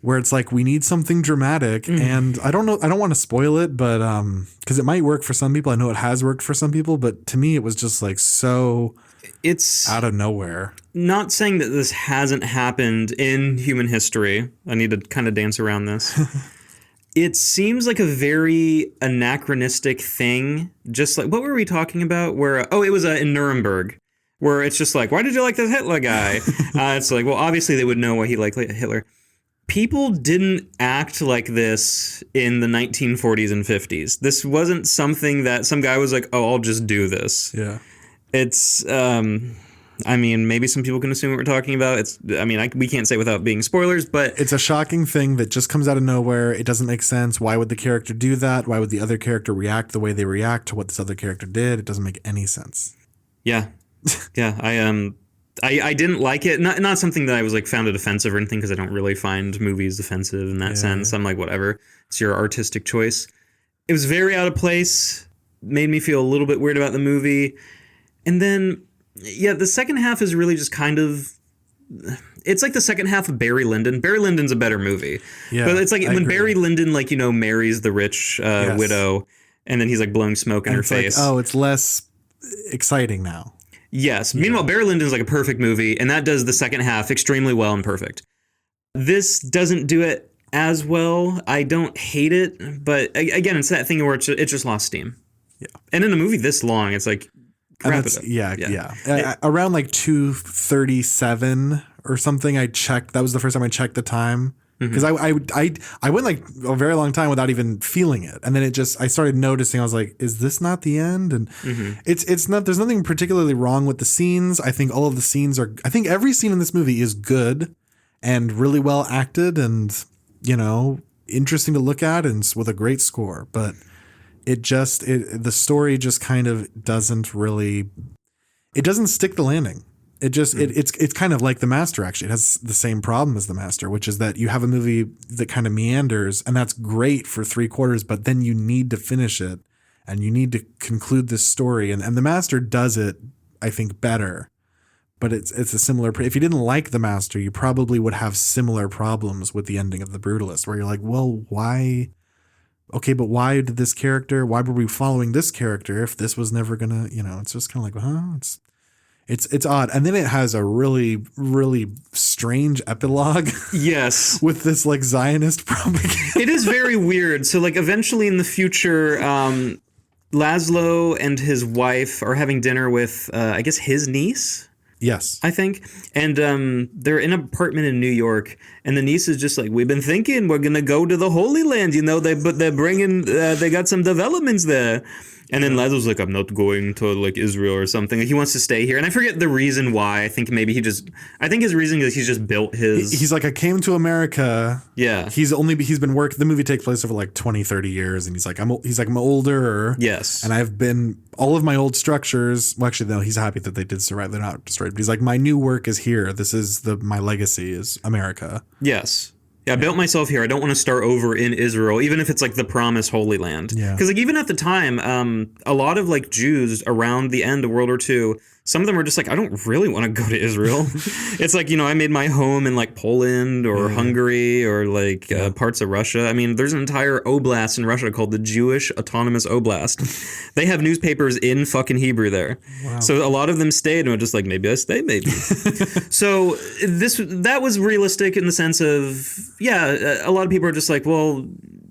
where it's like, we need something dramatic. And I don't know, I don't want to spoil it, but because it might work for some people. I know it has worked for some people, but to me, it was just like it's out of nowhere. Not saying that this hasn't happened in human history. I need to kind of dance around this. It seems like a very anachronistic thing. Just like, what were we talking about? Where, it was in Nuremberg, where it's just like, why did you like this Hitler guy? It's like, well, obviously they would know why he liked Hitler. People didn't act like this in the 1940s and 50s. This wasn't something that some guy was like, oh, I'll just do this. Yeah. It's, maybe some people can assume what we're talking about. We can't say without being spoilers, but it's a shocking thing that just comes out of nowhere. It doesn't make sense. Why would the character do that? Why would the other character react the way they react to what this other character did? It doesn't make any sense. Yeah. Yeah. I didn't like it. Not something that I was like found it offensive or anything, because I don't really find movies offensive in that sense. I'm like, whatever. It's your artistic choice. It was very out of place. Made me feel a little bit weird about the movie. And then, the second half is really just kind of... It's like the second half of Barry Lyndon. Barry Lyndon's a better movie. Yeah, but it's like when Barry Lyndon, marries the rich widow, and then he's like blowing smoke in her face. Like, it's less exciting now. Yes. Meanwhile, Barry Lyndon's like a perfect movie, and that does the second half extremely well and perfect. This doesn't do it as well. I don't hate it, but again, it's that thing where it just lost steam. Yeah. And in a movie this long, it's like, wrap it up. Yeah. Around like 2:37 or something, I checked. That was the first time I checked the time. Because I went like a very long time without even feeling it, and then I started noticing. I was like, "Is this not the end?" And it's not. There's nothing particularly wrong with the scenes. I think all of the scenes are. I think every scene in this movie is good and really well acted, and interesting to look at, and with a great score. But the story just kind of doesn't really. It doesn't stick the landing. It's kind of like The Master, actually. It has the same problem as The Master, which is that you have a movie that kind of meanders, and that's great for 3/4, but then you need to finish it and you need to conclude this story. And The Master does it, I think, better. But it's a similar... If you didn't like The Master, you probably would have similar problems with the ending of The Brutalist, where you're like, well, why... Okay, but why why were we following this character if this was never gonna... It's just kind of like, It's odd. And then it has a really, really strange epilogue. Yes. With this like Zionist propaganda. It is very weird. So like eventually in the future, Laszlo and his wife are having dinner with, I guess, his niece. Yes. I think. And they're in an apartment in New York. And the niece is just like, we've been thinking we're going to go to the Holy Land. They're bringing, they got some developments there. And then Laszlo's like, I'm not going to like Israel or something. Like, he wants to stay here. And I forget the reason why. I think maybe I think his reason is he's just built his... He's like, I came to America. Yeah. He's been working... The movie takes place over like 20, 30 years. And he's like, I'm older. Yes. And I've been... All of my old structures... Well, actually, no, he's happy that they did survive. They're not destroyed. But he's like, my new work is here. This is my legacy is America. Yes. Yeah, I built myself here. I don't want to start over in Israel, even if it's like the promised Holy Land. Yeah. Because like even at the time, a lot of like Jews around the end of World War II some of them are just like, I don't really want to go to Israel. It's like, I made my home in like Poland or Hungary or like parts of Russia. I mean, there's an entire oblast in Russia called the Jewish Autonomous Oblast. They have newspapers in fucking Hebrew there. Wow. So a lot of them stayed and were just like, maybe I stay, maybe. So that was realistic in the sense of, a lot of people are just like, well,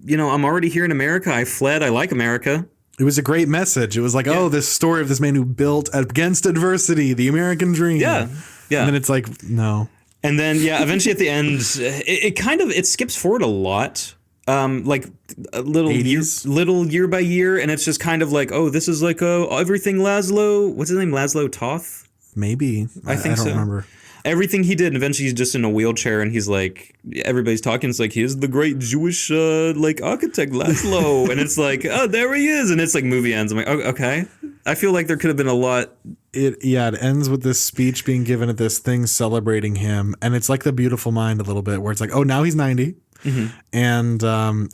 I'm already here in America. I fled. I like America. It was a great message. It was like, this story of this man who built against adversity, the American dream. Yeah. Yeah. And then it's like, no. And then, eventually at the end, it skips forward a lot. Like a little 80s? year by year. And it's just kind of like, this is like everything Laszlo. What's his name? Laszlo Toth? Maybe. I think I don't remember. Everything he did, and eventually he's just in a wheelchair, and he's like, everybody's talking. It's like, here's the great Jewish architect Laszlo, and it's like, oh, there he is, and it's like movie ends. I'm like, oh, okay. I feel like there could have been a lot. It ends with this speech being given at this thing celebrating him, and it's like The Beautiful Mind a little bit, where it's like, oh, now he's 90. Mm-hmm. And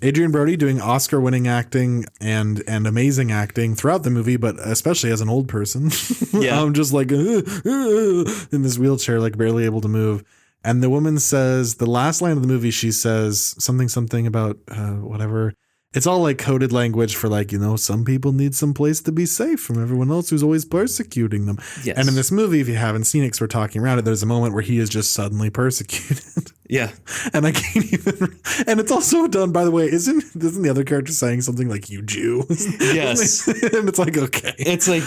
Adrian Brody doing Oscar-winning acting and amazing acting throughout the movie, but especially as an old person. Yeah. I'm just like in this wheelchair, like barely able to move. And the woman says, the last line of the movie, she says something about whatever. It's all like coded language for like, some people need some place to be safe from everyone else who's always persecuting them. Yes. And in this movie, if you haven't seen it, 'cause we're talking around it, there's a moment where he is just suddenly persecuted. Yeah. And I can't even. And it's also done, by the way, isn't the other character saying something like, you Jew? Yes. And it's like, okay. It's like.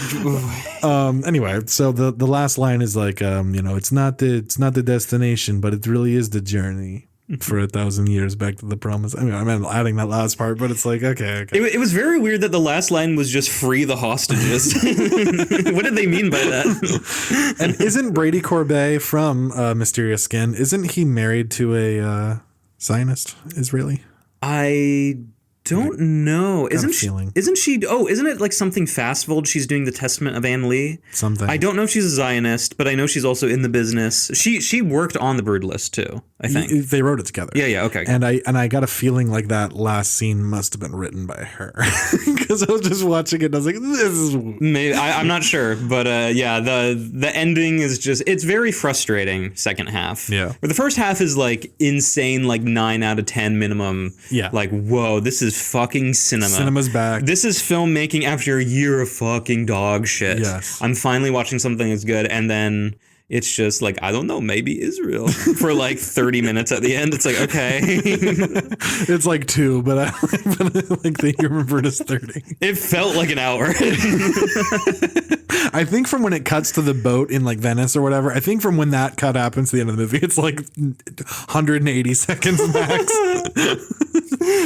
Anyway, so the last line is like, it's not the destination, but it really is the journey. For 1,000 years back to the promise. I mean, I'm adding that last part, but it's like, okay. It was very weird that the last line was just free the hostages. What did they mean by that? And isn't Brady Corbet from Mysterious Skin, isn't he married to a Zionist Israeli? I don't know. Isn't she? Oh, isn't it like something Fastfold? She's doing the Testament of Anne Lee. Something. I don't know if she's a Zionist, but I know she's also in the business. She worked on The Brood List too, I think. They wrote it together. Yeah, okay. And I got a feeling like that last scene must have been written by her. Because I was just watching it and I was like, this is... Maybe, I'm not sure, but the ending is just, it's very frustrating, second half. Yeah. Where the first half is like insane, like 9 out of 10 minimum. Yeah. Like, whoa, this is fucking cinema. Cinema's back. This is filmmaking after a year of fucking dog shit. Yes. I'm finally watching something that's good, and then it's just like, I don't know, maybe Israel for like 30 minutes at the end. It's like, okay. It's like 2, but I like that you remember it as 30. It felt like an hour. I think from when it cuts to the boat in like Venice or whatever, I think from when that cut happens to the end of the movie, it's like 180 seconds max.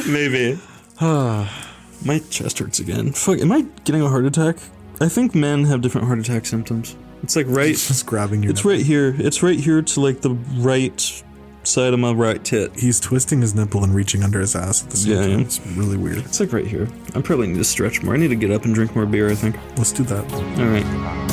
Maybe. My chest hurts again. Fuck, am I getting a heart attack? I think men have different heart attack symptoms. It's like right... It's just grabbing your... It's nipple. Right here. It's right here to like the right side of my right tit. He's twisting his nipple and reaching under his ass at the same time. Yeah. It's really weird. It's like right here. I probably need to stretch more. I need to get up and drink more beer, I think. Let's do that. All right.